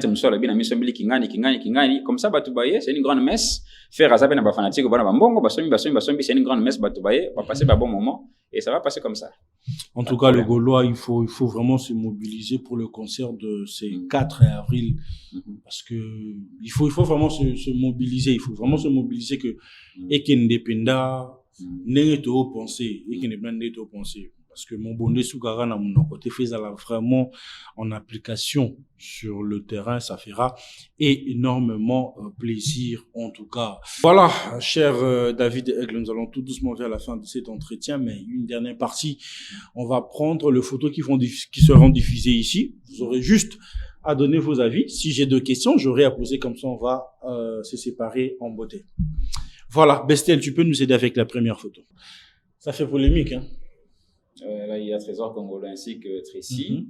comme ça, c'est une grande messe. Faire à Zabena fanatique, c'est une grande messe, va passer un bon moment et ça va passer comme ça. En tout cas, le Gaulois, il faut vraiment se mobiliser pour le concert de ces 4 avril. Parce que il faut vraiment se mobiliser. Il faut vraiment se mobiliser que, et qu'il indépendant, n'est pas pensé, et qu'il n'est pas pensé. Parce que mon bonnet Sougara, à mon côté, fait ça vraiment en application sur le terrain, ça fera énormément plaisir, en tout cas. Voilà, cher David Aigle, nous allons tout doucement vers la fin de cet entretien, mais une dernière partie, on va prendre les photos qui seront diffusées ici. Vous aurez juste à donner vos avis. Si j'ai 2 questions, j'aurai à poser, comme ça on va se séparer en beauté. Voilà, Bestel, tu peux nous aider avec la première photo. Ça fait polémique, hein? Là, il y a Trésor Congolais ainsi que Tracy,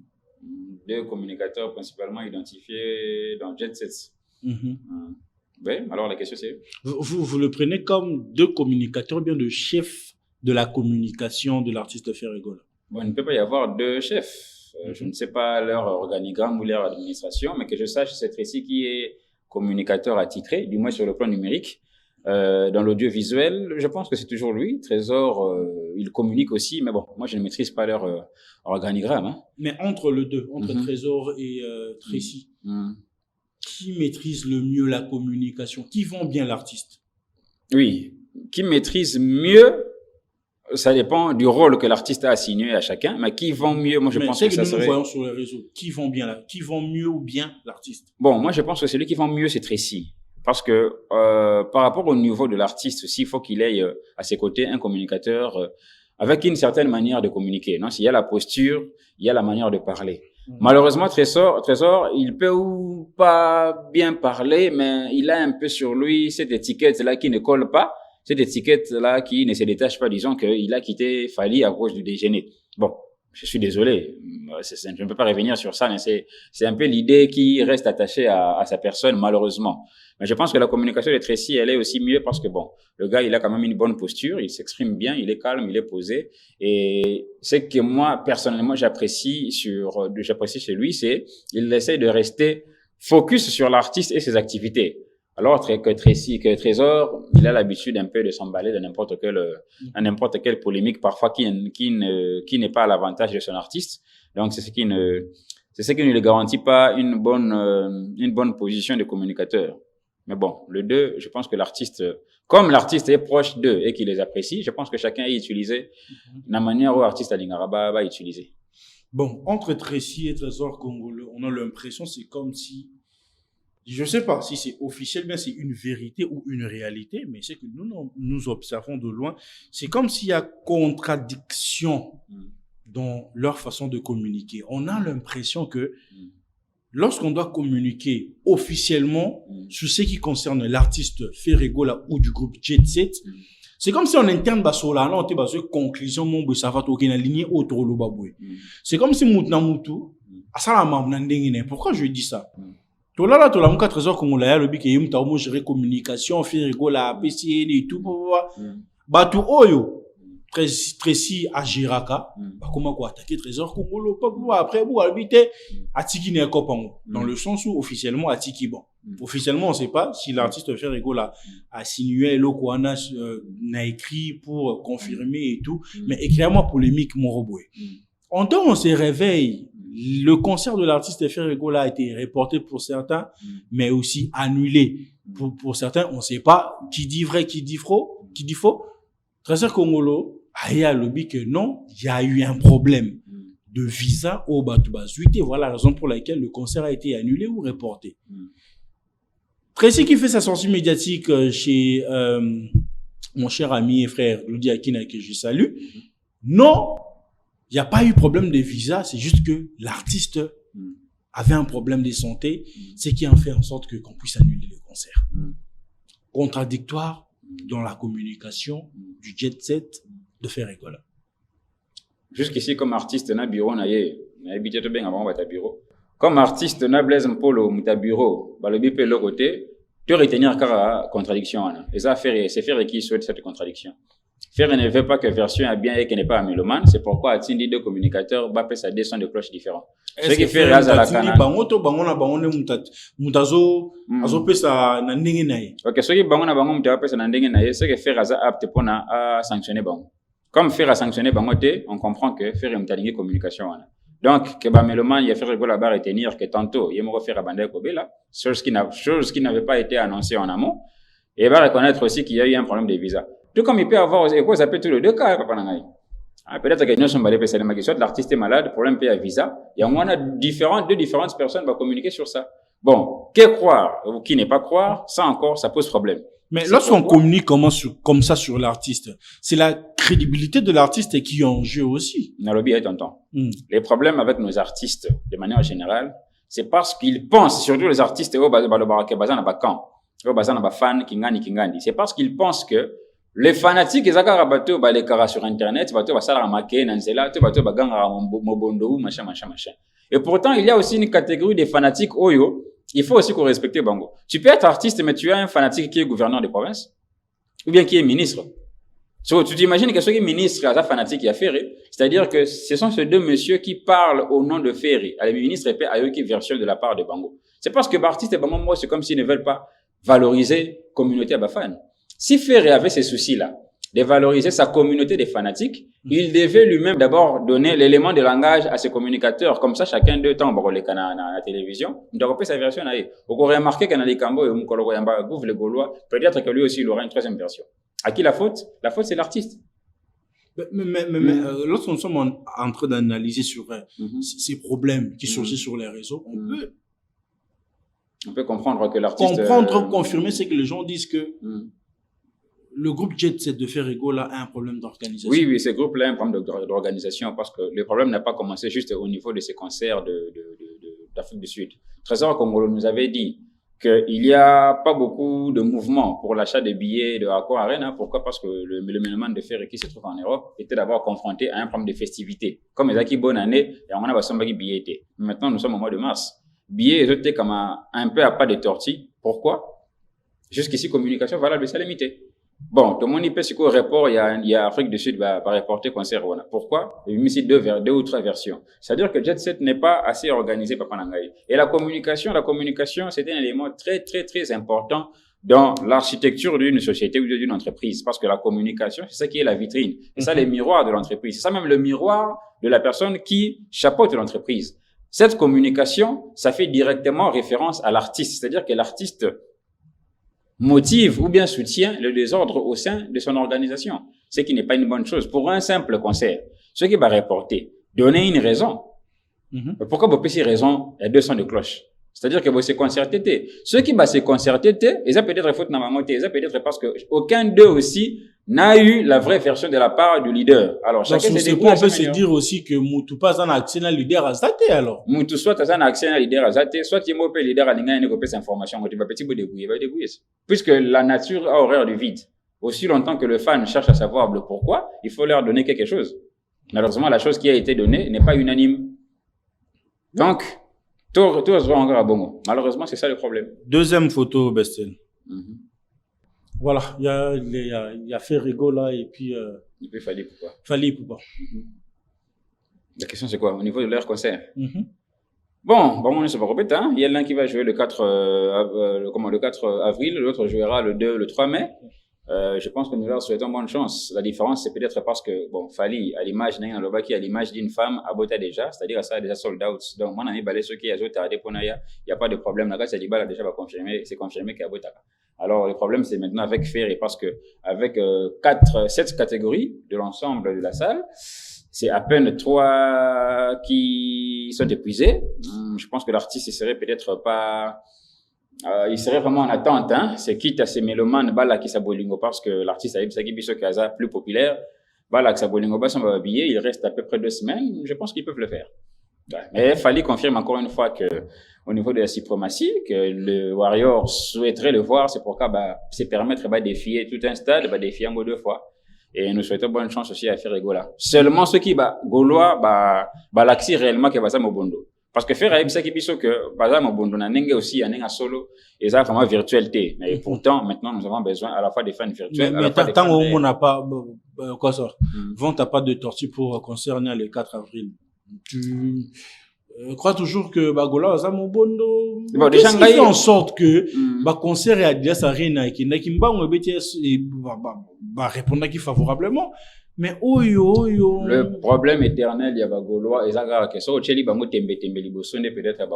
2 communicateurs principalement identifiés dans Jet Sets. Oui, alors la question c'est... Vous le prenez comme 2 communicateurs, bien de chefs de la communication de l'artiste Ferrigola? Bon, il ne peut pas y avoir 2 chefs. Je ne sais pas leur organigramme ou leur administration, mais que je sache, c'est Tracy qui est communicateur attitré, du moins sur le plan numérique. Dans l'audiovisuel, je pense que c'est toujours lui. Trésor, il communique aussi, mais bon, moi je ne maîtrise pas leur organigramme. Hein. Mais entre les deux, entre Trésor et Tracy, qui maîtrise le mieux la communication? Qui vend bien l'artiste? Oui, qui maîtrise mieux, ça dépend du rôle que l'artiste a assigné à chacun, mais qui vend mieux, moi je pense que ça serait... nous voyons sur les réseaux, qui vend bien là? Qui vend mieux ou bien l'artiste? Bon, moi je pense que celui qui vend mieux, c'est Tracy. Parce que par rapport au niveau de l'artiste aussi, il faut qu'il ait à ses côtés un communicateur avec une certaine manière de communiquer. Non, s'il y a la posture, il y a la manière de parler. Malheureusement, Trésor, il peut ou pas bien parler, mais il a un peu sur lui cette étiquette-là qui ne colle pas, cette étiquette-là qui ne se détache pas. Disons qu'il a quitté Fali à cause du déjeuner. Bon, je suis désolé, je ne peux pas revenir sur ça, mais c'est un peu l'idée qui reste attachée à sa personne, malheureusement. Mais je pense que la communication de Tracy, elle est aussi mieux parce que bon, le gars, il a quand même une bonne posture, il s'exprime bien, il est calme, il est posé. Et ce que moi, personnellement, j'apprécie chez lui, c'est il essaie de rester focus sur l'artiste et ses activités. Alors que Trésor, il a l'habitude un peu de s'emballer dans n'importe quelle polémique, parfois qui n'est pas à l'avantage de son artiste. Donc c'est ce qui ne lui garantit pas une bonne position de communicateur. Mais bon, le 2, je pense que comme l'artiste est proche d'eux et qu'il les apprécie, je pense que chacun a utilisé la manière où l'artiste Alingaraba va utiliser. Bon, entre Tracy et Trésor Congolais, on a l'impression, c'est comme si, je ne sais pas si c'est officiel, mais c'est une vérité ou une réalité, mais c'est que nous observons de loin, c'est comme s'il y a contradiction dans leur façon de communiquer. On a l'impression que lorsqu'on doit communiquer officiellement sur ce qui concerne l'artiste Ferrigola ou du groupe Jet Set, C'est comme si en interne, basola, non, t'es basé conclusion, mon boy, ça va toquer la ligne autour le baboué. C'est comme si moutna moutou, à ça la mamnandengine. Pourquoi je dis ça? Tola la tola mouka trésor congolais, le bique yum ta homo gérer communication, faire rigola, PCN et tout, batu oyo. Tracy à Giraka, comment quoi attaquer trésor congolais, après vous habitez à Tiki Nekopango, dans le sens où officiellement à Tiki bon. Officiellement, on ne sait pas si l'artiste fait rigolo a signé le Kouana n'a écrit pour confirmer et tout, mais éclairement polémique Moroboué. En temps, on se réveille. Le concert de l'artiste fait rigolo a été reporté pour certains, mais aussi annulé pour certains. On ne sait pas qui dit vrai, qui dit faux, qui dit faux. Trésor Congolo il y a le but que non, il y a eu un problème de visa au Batoubazuité. Voilà la raison pour laquelle le concert a été annulé ou reporté. Tracy qui fait sa sortie médiatique chez mon cher ami et frère Ludi Akina que je salue. Non, il n'y a pas eu problème de visa, c'est juste que l'artiste avait un problème de santé, ce qui a fait en sorte qu'on puisse annuler le concert. Contradictoire dans la communication du jet set de faire rigolo. Jusqu'ici, comme artiste, na bureau, na habité tout bien avant ta bureau. Comme artiste, na Blaise Mpolo, ta bureau, le bip est le côté, tu retenir car contradiction. Et ça, c'est faire qui souhaite cette contradiction. Faire ne veut pas que version a bien et qu'elle n'est pas un mélomane. C'est pourquoi Atindi deux communicateurs va faire sa descente de cloches différents. Ce qui fait à la canal. Ok, ce qui bango na bango mutawa pesa na ndenge na ye, ce que faire à apte pour na sanctionner bango. Comme faire à sanctionner bangote, on comprend que faire une talingue communication. Donc, que mélomane, il a fait rigolo à retenir que tantôt, il m'a fait abandonner Kobela, chose qui n'avait pas été annoncée en amont. Et il va reconnaître aussi qu'il y a eu un problème de visa. Tout comme il peut avoir, et quoi, ça peut être les deux cas, papa Nangaï. Peut-être que nous sommes allés passer les soit l'artiste est malade, problème peut à visa. Il y a deux différentes personnes vont communiquer sur ça. Bon, que croire ou qui n'est pas croire, ça encore, ça pose problème. Mais lorsqu'on communique comme ça sur l'artiste, c'est la crédibilité de l'artiste qui est en jeu aussi. Nalobi est tonton. Les problèmes avec nos artistes, de manière générale, c'est parce qu'ils pensent, surtout les artistes, c'est parce qu'ils pensent que les fanatiques, ils ont les caras sur Internet, ils ont machin. Et pourtant, il y a aussi une catégorie des fanatiques Oyo. Il faut aussi qu'on respecte Bango. Tu peux être artiste, mais tu as un fanatique qui est gouverneur de province, ou bien qui est ministre. So, tu t'imagines que ce qui est ministre, à fanatique, il y a Ferré. C'est-à-dire que ce sont ces deux messieurs qui parlent au nom de Ferré. À la ministre et à eux qui version de la part de Bango. C'est parce que l'artiste et Bango, moi, c'est comme s'ils ne veulent pas valoriser la communauté à Bafan. Si Ferré avait ces soucis-là, de valoriser sa communauté des fanatiques, il devait lui-même d'abord donner l'élément de langage à ses communicateurs. Comme ça, chacun d'eux tombe dans la télévision. Il doit repérer sa version. Vous aurez remarqué qu'en les Cambo et les Gaulois, peut-être que lui aussi, il aura une troisième version. À qui la faute? La faute, c'est l'artiste. Mais lorsque nous sommes en train d'analyser sur ces problèmes qui surgissent sur les réseaux, on peut comprendre que l'artiste... confirmer, c'est que les gens disent que le groupe Jet Set de Ferrigo a un problème d'organisation. Oui, ce groupe-là a un problème d'organisation parce que le problème n'a pas commencé juste au niveau de ces concerts d'Afrique du Sud. Trésor Congolo nous avait dit qu'il n'y a pas beaucoup de mouvements pour l'achat de billets de Accor Arena. Pourquoi? Parce que le mélomane de Ferry qui se trouve en Europe était d'abord confronté à un problème de festivité. Comme les acquis bonne année, et on a besoin de billets été. Maintenant, nous sommes au mois de mars. Billets étaient comme un peu à pas de tortille. Pourquoi? Jusqu'ici, communication valable, c'est limité. Bon, tout le monde y peut, c'est qu'au report, il y a Afrique du Sud va reporter concert. Pourquoi? Il y a mis ici deux ou trois versions. C'est-à-dire que Jet Set n'est pas assez organisé, Papa Nangaï. Et la communication, c'est un élément très, très, très important dans l'architecture d'une société ou d'une entreprise. Parce que la communication, c'est ça qui est la vitrine. C'est ça le miroir de l'entreprise. C'est ça même le miroir de la personne qui chapeaute l'entreprise. Cette communication, ça fait directement référence à l'artiste. C'est-à-dire que l'artiste motive ou bien soutient le désordre au sein de son organisation. Ce qui n'est pas une bonne chose. Pour un simple concert, ce qui va reporter, donner une raison. Pourquoi vous pouvez raison, il y a 200 de cloches. C'est-à-dire que vous se concertez. Ceux qui va se concerter, et ça peut-être faute dans ma montée, ça peut être parce que aucun d'eux aussi n'a eu la vraie version de la part du leader. Alors, chacun se débrouille. On peut se dire aussi que Moutou pas un accès à leader à Zate, alors. Moutou soit un accès à leader à Zate, soit il m'a leader à l'ingénieur et cette information, tu vas petit bout débrouiller, Puisque la nature a horreur du vide. Aussi longtemps que le fan cherche à savoir le pourquoi, il faut leur donner quelque chose. Malheureusement, la chose qui a été donnée n'est pas unanime. Donc, tout se voit encore à Bongo. Malheureusement, c'est ça le problème. Deuxième photo, Bestel. Mm-hmm. Voilà, il y a Ferrego là et puis... Il peut falloir pourquoi. Fali Poupa. La question c'est quoi? Au niveau de leur concert. Bon, on ne se pas répéter. Il y a l'un qui va jouer le 4 avril, l'autre jouera le 2, le 3 mai. Je pense que nous leur souhaitons bonne chance. La différence, c'est peut-être parce que, bon, Fali, à l'image d'un Lobaki, à l'image d'une femme, à Bota déjà, c'est-à-dire ça a déjà sold out. Donc, mon ami Balé, ceux qui ont tardé pour Naya, il n'y a pas de problème. La c'est déjà c'est confirmé qu'à Bota. Alors, le problème, c'est maintenant avec Ferry, parce que, avec 7 catégories de l'ensemble de la salle, c'est à peine 3 qui sont épuisés. Je pense que l'artiste, il serait peut-être pas, il serait vraiment en attente, hein. C'est quitte à ces mélomanes, bala qui s'abolingo, parce que l'artiste a Biso Kaza, plus populaire, bala qui s'abolingo, bas, va habiller, il reste à peu près 2 semaines. Je pense qu'ils peuvent le faire. Mais Fali confirme encore une fois que, au niveau de la suprématie, que le Warrior souhaiterait le voir, c'est pourquoi, c'est permettre, défier tout un stade, défier en 2 fois. Et nous souhaitons bonne chance aussi à Ferrego là. Seulement ceux qui, Gaulois, l'axi réellement que Baza Mobondo. Parce que Ferrego, c'est qui biso que Baza Mobondo, n'a n'engue aussi, n'a solo, et ça, vraiment virtualité. Mais pourtant, maintenant, nous avons besoin à la fois des fans virtuels. Mais tant qu'on n'a pas, quoi ça? Vent, t'as pas de tortue pour concerner le 4 avril. Tu crois toujours que Bagola Baza Mobondo. Qu'est-ce qui fait en sorte que, concert et Adidas Arena, et qui mba on va répondre qui favorablement. Mais le problème éternel, il y a Bagolois, et ça, que ça, Ocheli, Bango, Tembe, Libosone, peut-être,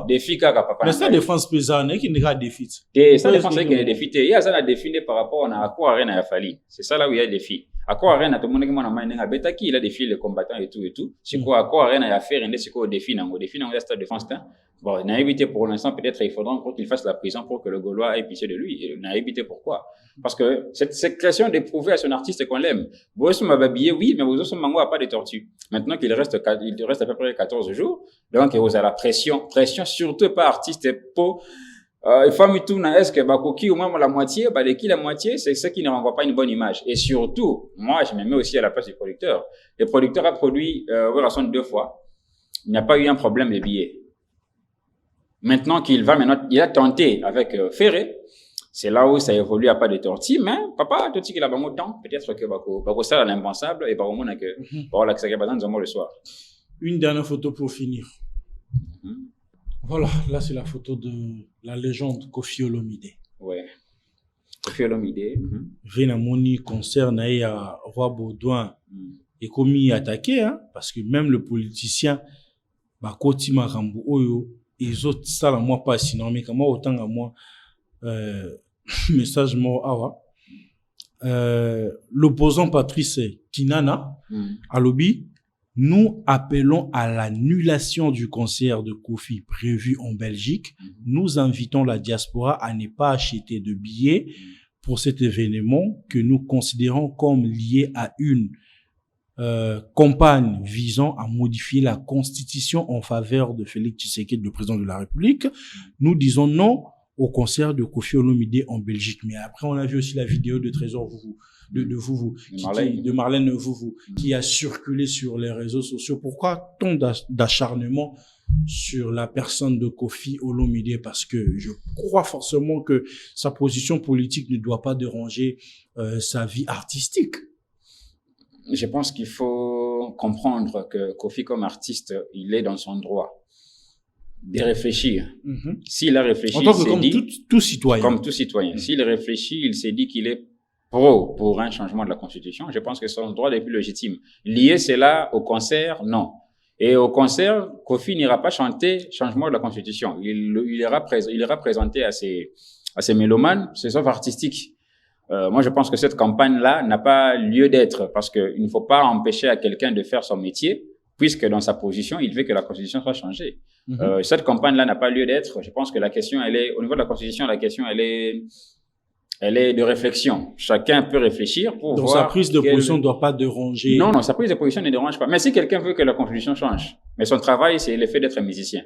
Défi Gara, papa. Mais ça, défense pesante, qui n'est pas défi. Et ça, défense, qui est défi. Il y a ça, la défini par rapport à Aqua Arena, à Fali. C'est ça là où il y a des défis. Aqua Arena, tout le monde qui m'a main, il a défi les combattants et tout. C'est quoi, Aqua Arena, il y a faire, c'est quoi, au défi, c'est défense, bon, on a évité pour l'instant, peut-être, il faudra encore qu'il fasse la prison pour que le Gaulois ait pitié de lui. Et on a évité pourquoi? Parce que cette question d'éprouver à son artiste qu'on l'aime. Bosso m'a babillé, oui, mais Bosso Mango a pas de tortue. Maintenant qu'il reste à peu près 14 jours. Donc, vous avez la pression surtout pas artiste et peau. Il faut me tourner, est-ce que Bakoki, au moins la moitié, la moitié, c'est ce qui ne renvoie pas une bonne image. Et surtout, moi, je me mets aussi à la place du producteur. Le producteur a produit, 2 fois. Il n'y a pas eu un problème de billets. Maintenant il a tenté avec Ferré, c'est là où ça évolue à pas de tortue, mais papa, tout ce qu'il a bon temps, peut-être que Bako ça l'impensable et par moment que voilà que ça va dans le soir. Une dernière photo pour finir. Voilà, là c'est la photo de la légende Koffi Olomide. Ouais. Koffi Olomide. Venamoni concerne à Roi Baudouin et commis attaqué, hein, parce que même le politicien Bakoti Marambo Oyo les autres ça la moi pas sinon mais comment autant à moi message moi awa l'opposant Patrice Kinana à lobby, nous appelons à l'annulation du concert de Koffi prévu en Belgique. Nous invitons la diaspora à ne pas acheter de billets pour cet événement que nous considérons comme lié à une campagne visant à modifier la constitution en faveur de Félix Tshisekedi, le président de la République. Nous disons non au concert de Koffi Olomide en Belgique. Mais après, on a vu aussi la vidéo de Trésor de Marlène Vouvou, qui a circulé sur les réseaux sociaux. Pourquoi tant d'acharnement sur la personne de Koffi Olomide? Parce que je crois forcément que sa position politique ne doit pas déranger sa vie artistique. Je pense qu'il faut comprendre que Koffi, comme artiste, il est dans son droit de réfléchir. S'il a réfléchi, tout citoyen. Comme tout citoyen. S'il réfléchit, il s'est dit qu'il est pour un changement de la Constitution. Je pense que son droit est plus légitime. Lier cela au concert, non. Et au concert, Koffi n'ira pas chanter changement de la Constitution. Il ira présenter à ses mélomanes ses œuvres artistiques. Moi, je pense que cette campagne-là n'a pas lieu d'être parce qu'il ne faut pas empêcher à quelqu'un de faire son métier puisque dans sa position, il veut que la Constitution soit changée. Cette campagne-là n'a pas lieu d'être. Je pense que la question, au niveau de la Constitution, la question, elle est de réflexion. Chacun peut réfléchir pour donc voir. Sa prise de position ne doit pas déranger. Non, sa prise de position ne dérange pas. Mais si quelqu'un veut que la Constitution change, mais son travail, c'est le fait d'être un musicien.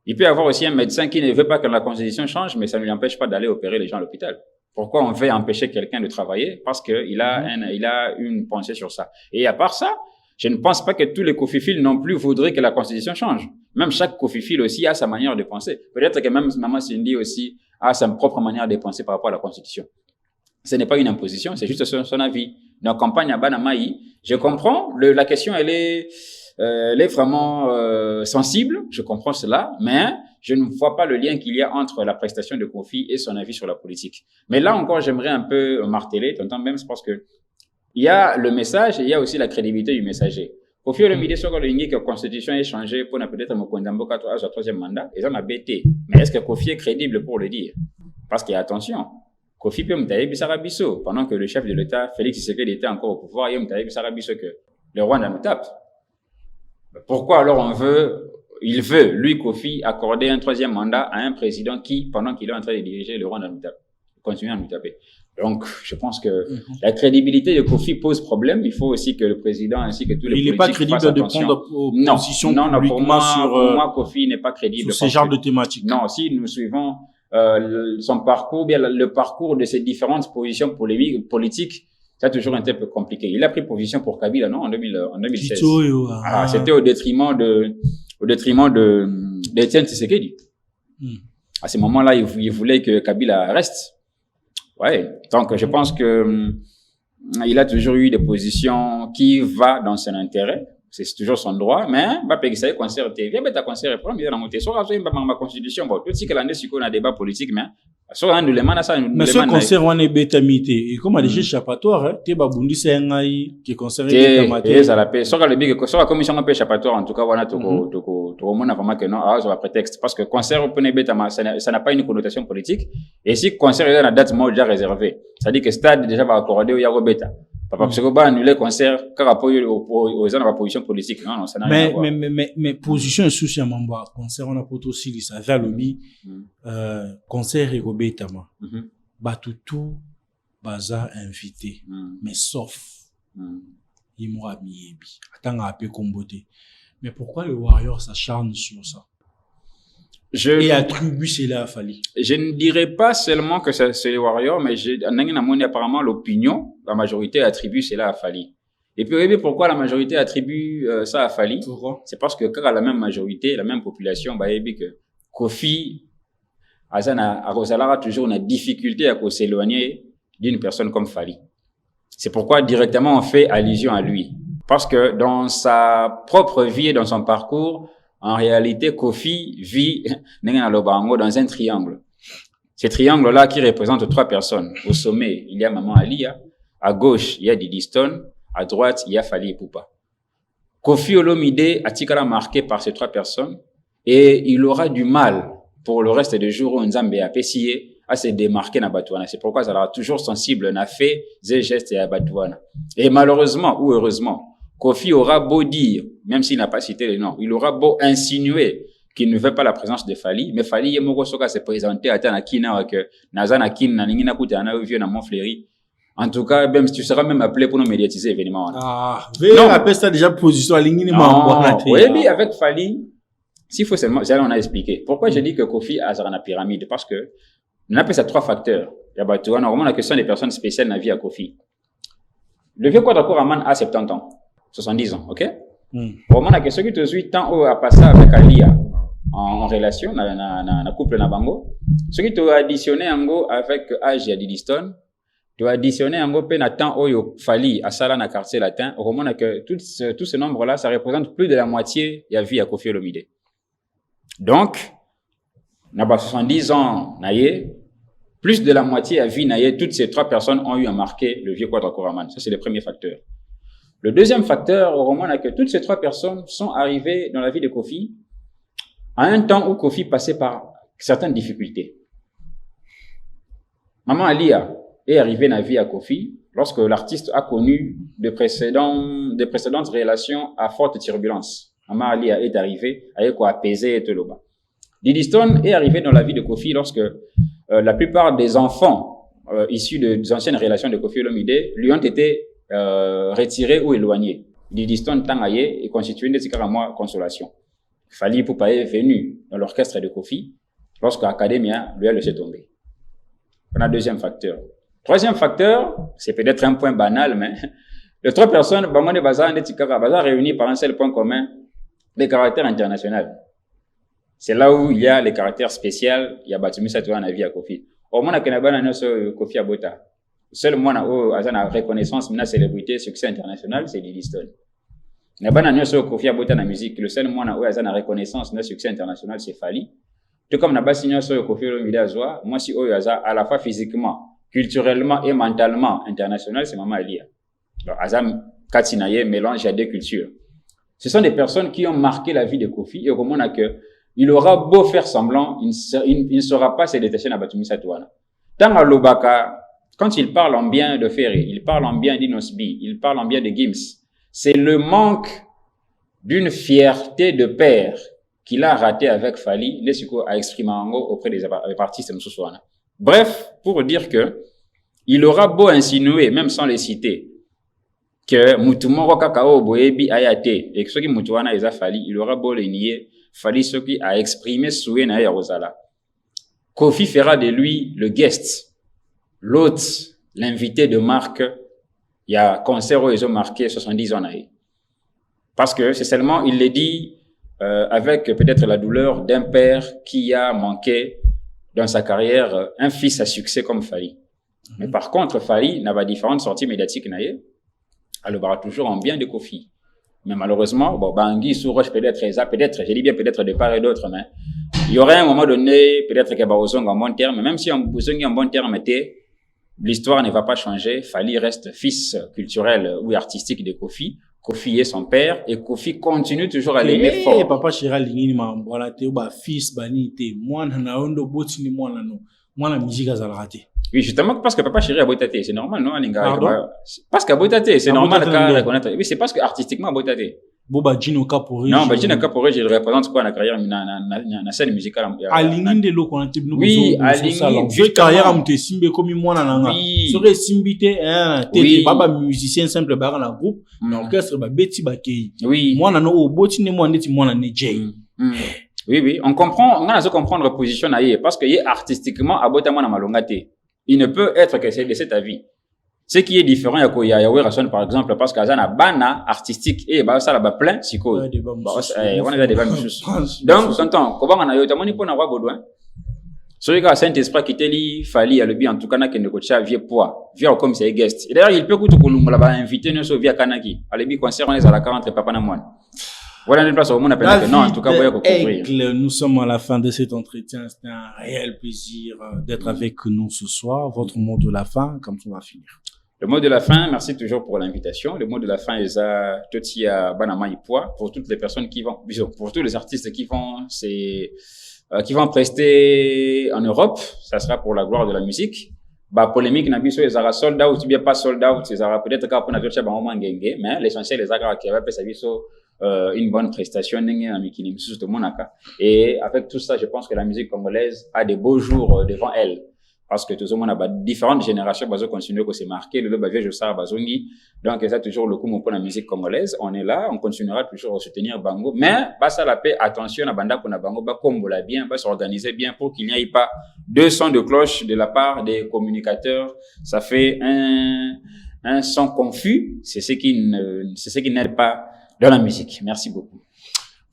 Il peut y avoir aussi un médecin qui ne veut pas que la Constitution change, mais ça ne lui empêche pas d'aller opérer les gens à l'hôpital. Pourquoi on veut empêcher quelqu'un de travailler? Parce qu'il a une pensée sur ça. Et à part ça, je ne pense pas que tous les cofiphiles non plus voudraient que la Constitution change. Même chaque cofiphile aussi a sa manière de penser. Peut-être que même Maman Cindy aussi a sa propre manière de penser par rapport à la Constitution. Ce n'est pas une imposition, c'est juste son avis. Dans la campagne à Banamaï, je comprends, la question elle est vraiment sensible, je comprends cela, mais je ne vois pas le lien qu'il y a entre la prestation de Kofi et son avis sur la politique. Mais là encore, j'aimerais un peu marteler, t'entends même, c'est parce que il y a le message et il y a aussi la crédibilité du messager. Kofi Olomide sur le que la constitution est changée pour peut-être me condamner à son troisième mandat, et ça m'a bêté. Mais est-ce que Kofi est crédible pour le dire? Parce qu'il y a attention. Kofi peut m'tailler Bissarabisso, pendant que le chef de l'État, Félix Tshisekedi, était encore au pouvoir, il m'tailler Bissarabisso que le Rwanda nous tape. Pourquoi alors il veut, lui, Kofi, accorder un troisième mandat à un président qui, pendant qu'il est en train de diriger le Rwanda nous tape, continue à nous taper? Donc, je pense que la crédibilité de Kofi pose problème. Il faut aussi que le président ainsi que tous les politiques fassent attention. Il n'est pas crédible de prendre position publiquement sur pour moi, Kofi n'est pas crédible sur ce genre de thématique. Non, si nous suivons son parcours, bien le parcours de ses différentes positions politiques, ça a toujours été un peu compliqué. Il a pris position pour Kabila, non, en 2016. C'était au détriment d'Étienne Tshisekedi. À ce moment-là, il voulait que Kabila reste. Ouais. Donc, je pense que il a toujours eu des positions qui vont dans son intérêt. C'est toujours son droit, mais bah ça est concerté. Viens ta concerté pour bien monter. Soit ma constitution, bon, tout ce que l'année qu'on a débat politique, mais soit un nous demande ça, mais ce concert on est bétamité et comme à des échappatoires, hein, t'es babundi c'est un aïe qui concerne bétamité. Et ça la paix. Soit le big, soit la commission de échappatoire, en tout cas, voilà, tout le monde a vraiment que non, sur la prétexte, parce que concert on est bétama, ça n'a pas une connotation politique. Et si concert est dans la date mort déjà réservée, ça dit que stade déjà va accorder au Yago Beta. Parce que bah annuler concert car rapport aux gens dans la position politique, non, ça n'a rien à voir. Mais position souci à Mamba concert on a poto aussi ça va lobby concert et Robetama batutu baza invité mais sauf Imora Miebi attends un peu comboté. Mais pourquoi le Warrior s'acharne sur ça et attribue cela à Fali? Je ne dirais pas seulement que c'est les Warriors, mais apparemment l'opinion, la majorité attribue cela à Fali. Et puis, pourquoi la majorité attribue ça à Fali? C'est parce que quand la même majorité, la même population, bah, que Kofi, a toujours une difficulté à s'éloigner d'une personne comme Fali. C'est pourquoi directement on fait allusion à lui. Parce que dans sa propre vie et dans son parcours, en réalité, Kofi vit dans un triangle. Ce triangle-là qui représente 3 personnes. Au sommet, il y a Maman Alia. À gauche, il y a Didi Stone. À droite, il y a Fali Ipupa. Kofi Olomide a été marqué par ces 3 personnes et il aura du mal pour le reste des jours où Nzambe a essayé à se démarquer dans Batouana. C'est pourquoi ça sera toujours sensible n'a fait des gestes et à Batouana. Et malheureusement ou heureusement, Kofi aura beau dire, même s'il n'a pas cité les noms, il aura beau insinuer qu'il ne veut pas la présence de Fali, mais Fali Yemoko Soka s'est présenté à Tanakina, que Nazana Kin, Naningina Koutana, vieux dans Montfléry. En tout cas, même, tu seras même appelé pour nous médiatiser l'événement. Ah, non, appelle ça déjà position à l'ingini. Oui, avec Fali, s'il faut seulement, on a expliqué. Pourquoi j'ai dit que Kofi a la pyramide? Parce que, on appelle ça 3 facteurs. Il y a normalement la question des personnes spéciales dans la vie à Kofi. Le vieux Kwadako Raman a 70 ans. 70 ans, ok? Vraiment, la question qui te suit, tant à passer avec Alia en relation, na couple na bango. Ce qui te additionné en go avec âge et Didi Stone, tu as additionné en go na temps oyo Fali à Sala na quartier latin. Vraiment, que tout ce nombre-là, ça représente plus de la moitié de la vie à Kofi Olomide. Donc, na 70 ans, plus de la moitié à vie naïe, toutes ces 3 personnes ont eu à marquer le vieux Kwadako Raman. Ça, c'est le premier facteur. Le deuxième facteur, au roman, que toutes ces 3 personnes sont arrivées dans la vie de Kofi à un temps où Kofi passait par certaines difficultés. Maman Alia est arrivée dans la vie à Kofi lorsque l'artiste a connu de précédentes relations à forte turbulence. Maman Alia est arrivée avec quoi apaiser et tout le bas. Didi Stone est arrivé dans la vie de Kofi lorsque la plupart des enfants issus des anciennes relations de Kofi Olomide lui ont été retiré ou éloigné. Didi Stone Tangaye est constitué de Sikarama Consolation. Fali Ipupa est venu dans l'orchestre de Kofi lorsque l'Académia lui a laissé tomber. On a deuxième facteur. Troisième facteur, c'est peut-être un point banal, mais les trois personnes, Bamone Bazar et Tikara Bazar réunis par un seul point commun, les caractères internationaux. C'est là où il y a les caractères spéciaux, il y a Batumi Satouana Via Kofi. Au moins, il y a Kofi Abota. Seul moi, où la reconnaissance, la célébrité, succès international, c'est Lily Stone. Il y a Kofi Abota dans la musique. Le seul moi, où la reconnaissance, le succès international, c'est Fali. Tout comme n'a pas signé sur Kofi Olomide moi si à la fois physiquement, culturellement et mentalement international, c'est Maman Elia. Alors Azam Katsinaye mélange à deux cultures. Ce sont des personnes qui ont marqué la vie de Kofi et au moment que il aura beau faire semblant, il ne saura pas se détacher de Batumi Satouana. Tant à Lobaka, quand il parle en bien de Ferry, il parle en bien d'Inosbi, il parle en bien de Gims, c'est le manque d'une fierté de père qu'il a raté avec Fali, Nesiko a exprimé auprès des artistes Moussouana. Bref, pour dire que, il aura beau insinuer, même sans les citer, que Moutoumoro Kakao Boebi Ayate, et que ce qui Moutouana est Fali, il aura beau les nier, Fali ce qui a exprimé Soué Naïa Rosala. Kofi fera de lui le guest, l'hôte, l'invité de marque. Il y a concert où ils ont marqué 70 ans naïe. Parce que c'est seulement, il le dit, avec peut-être la douleur d'un père qui a manqué dans sa carrière un fils à succès comme Fali. Mais par contre, Fali n'a pas différentes sorties médiatiques naïe. Elle aura toujours en bien de Kofi. Mais malheureusement, bon, Bangui, Souroche, peut-être, je dis bien peut-être de part et d'autre, mais il y aurait un moment donné, peut-être qu'il y a en bon terme, même si on en bon terme était, l'histoire ne va pas changer. Fali reste fils culturel ou artistique de Kofi. Kofi est son père et Kofi continue toujours à l'aimer fort. Papa Chira Lingini ma voilà te ba fils bani te mwana na ondo botini mwana no mwana musique azalrate. Oui, justement parce que Papa Chéri a botate, c'est normal non Alinga. Parce qu'à botate, c'est normal qu'à reconnaître. Oui, c'est parce que artistiquement botate. Boba Gino Kapore. Non, bah Gino Kapore, je le représente quoi la carrière na scène musicale. Alinginde lo ko anti no. Oui, Alinginde. Je carrière am te simbe comme mwana nanga. Sore simbité te baba musicien simple ba na groupe, na orchestre ba beti ba kei. Oui. Mwana no o botini mwana neti mwana ne Jay. Oui, on comprend, on a à comprendre position naïe parce que artistiquement abota mwana malongate. Il ne peut être que c'est de cet avis. Ce qui est différent, il y a Werrason, par exemple, parce qu'il y a un bana artistique, et ça là-bas plein, c'est quoi? On a des débats, donc, tonton, comment on a eu, t'as pour n'avoir besoin? Celui qui a Saint-Esprit qui t'a dit, Fali, à le bien, en tout cas, n'a qu'un coach, vieux poids, vieux comme c'est guest. Et d'ailleurs, il peut coûter qu'on nous l'a invité, nous, via Kanaki. À le bien, concert, on est à la 40 et papa n'a moins. Voilà une place où on appelle que non, en tout cas, vous voyez, nous sommes à la fin de cet entretien. C'était un réel plaisir d'être avec nous ce soir. Votre mot de la fin, comme ça on va finir. Le mot de la fin, merci toujours pour l'invitation. Le mot de la fin est à Totia Banama Ipoa pour toutes les personnes qui vont, pour tous les artistes qui vont prester en Europe. Ça sera pour la gloire de la musique. Bah, polémique, n'a pas les sold out, ou bien pas sold out, c'est peut-être qu'à pour notre chaba moment gengé, mais l'essentiel, les agas qui avaient sa vie une bonne prestation, et avec tout ça, je pense que la musique congolaise a des beaux jours devant elle. Parce que tout le monde a différentes générations, bazo continue que c'est marqué, le bavie je sais bazongi. Donc, ça toujours le coup pour la musique congolaise. On est là, on continuera toujours à soutenir Bango. Mais, ça la paix, attention à banda qu'on a Bango, combo la bien, s'organiser bien pour qu'il n'y ait pas deux sons de cloche de la part des communicateurs. Ça fait un son confus. C'est ce qui n'aide pas dans la musique. Merci beaucoup.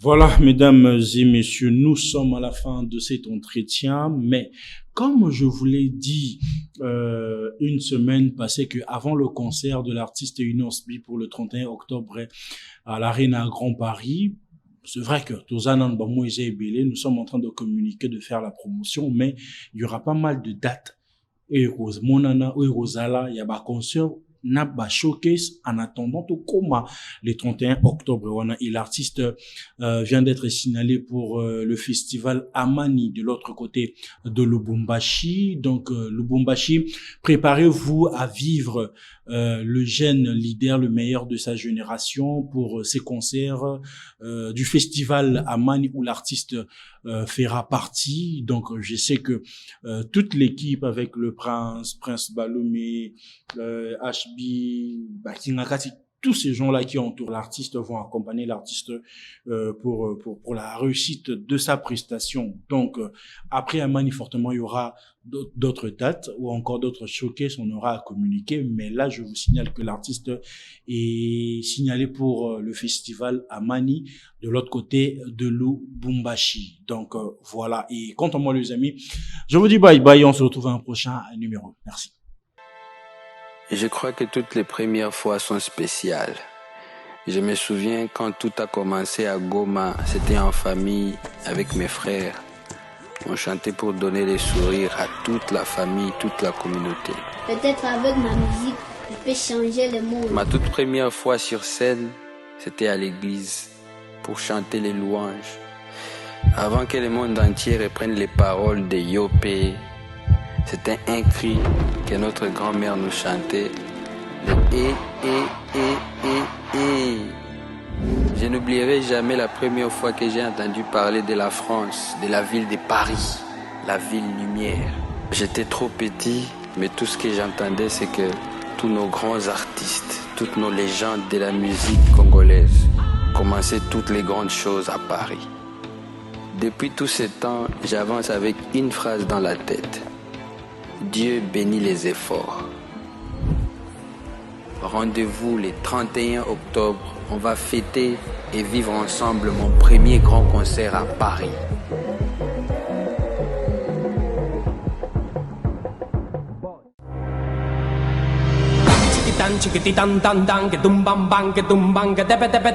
Voilà, mesdames et messieurs, nous sommes à la fin de cet entretien, mais comme je vous l'ai dit une semaine passée que avant le concert de l'artiste Inosbi pour le 31 octobre à l'Arena Grand Paris, c'est vrai que Tozanan Bamoise et Belé, nous sommes en train de communiquer, de faire la promotion, mais il y aura pas mal de dates. Et Monana, Rosala, il y a un concert n'a pas showcase en attendant au coma le 31 octobre. Et l'artiste vient d'être signalé pour le festival Amani de l'autre côté de Lubumbashi. Donc Lubumbashi, préparez-vous à vivre le jeune leader, le meilleur de sa génération pour ses concerts du festival Amani où l'artiste fera partie. Donc je sais que toute l'équipe avec le Prince Balomé, HB, tous ces gens-là qui entourent l'artiste vont accompagner l'artiste pour la réussite de sa prestation. Donc, après Amani Fortement, il y aura d'autres dates ou encore d'autres showcases, on aura à communiquer. Mais là, je vous signale que l'artiste est signalé pour le festival Amani de l'autre côté de Lubumbashi. Donc, voilà. Et quant à moi, les amis, je vous dis bye bye. On se retrouve à un prochain numéro. Merci. Je crois que toutes les premières fois sont spéciales. Je me souviens quand tout a commencé à Goma, c'était en famille avec mes frères. On chantait pour donner les sourires à toute la famille, toute la communauté. Peut-être avec ma musique, je peux changer le monde. Ma toute première fois sur scène, c'était à l'église pour chanter les louanges. Avant que le monde entier reprenne les paroles de Yopé, c'était un cri que notre grand-mère nous chantait. Je n'oublierai jamais la première fois que j'ai entendu parler de la France, de la ville de Paris, la ville lumière. J'étais trop petit, mais tout ce que j'entendais, c'est que tous nos grands artistes, toutes nos légendes de la musique congolaise commençaient toutes les grandes choses à Paris. Depuis tout ce temps, j'avance avec une phrase dans la tête. Dieu bénit les efforts. Rendez-vous le 31 octobre. On va fêter et vivre ensemble mon premier grand concert à Paris. Chiquitan, chiquititan, tan, tan, que tum bam bam, que tum bam, que tepe tepe.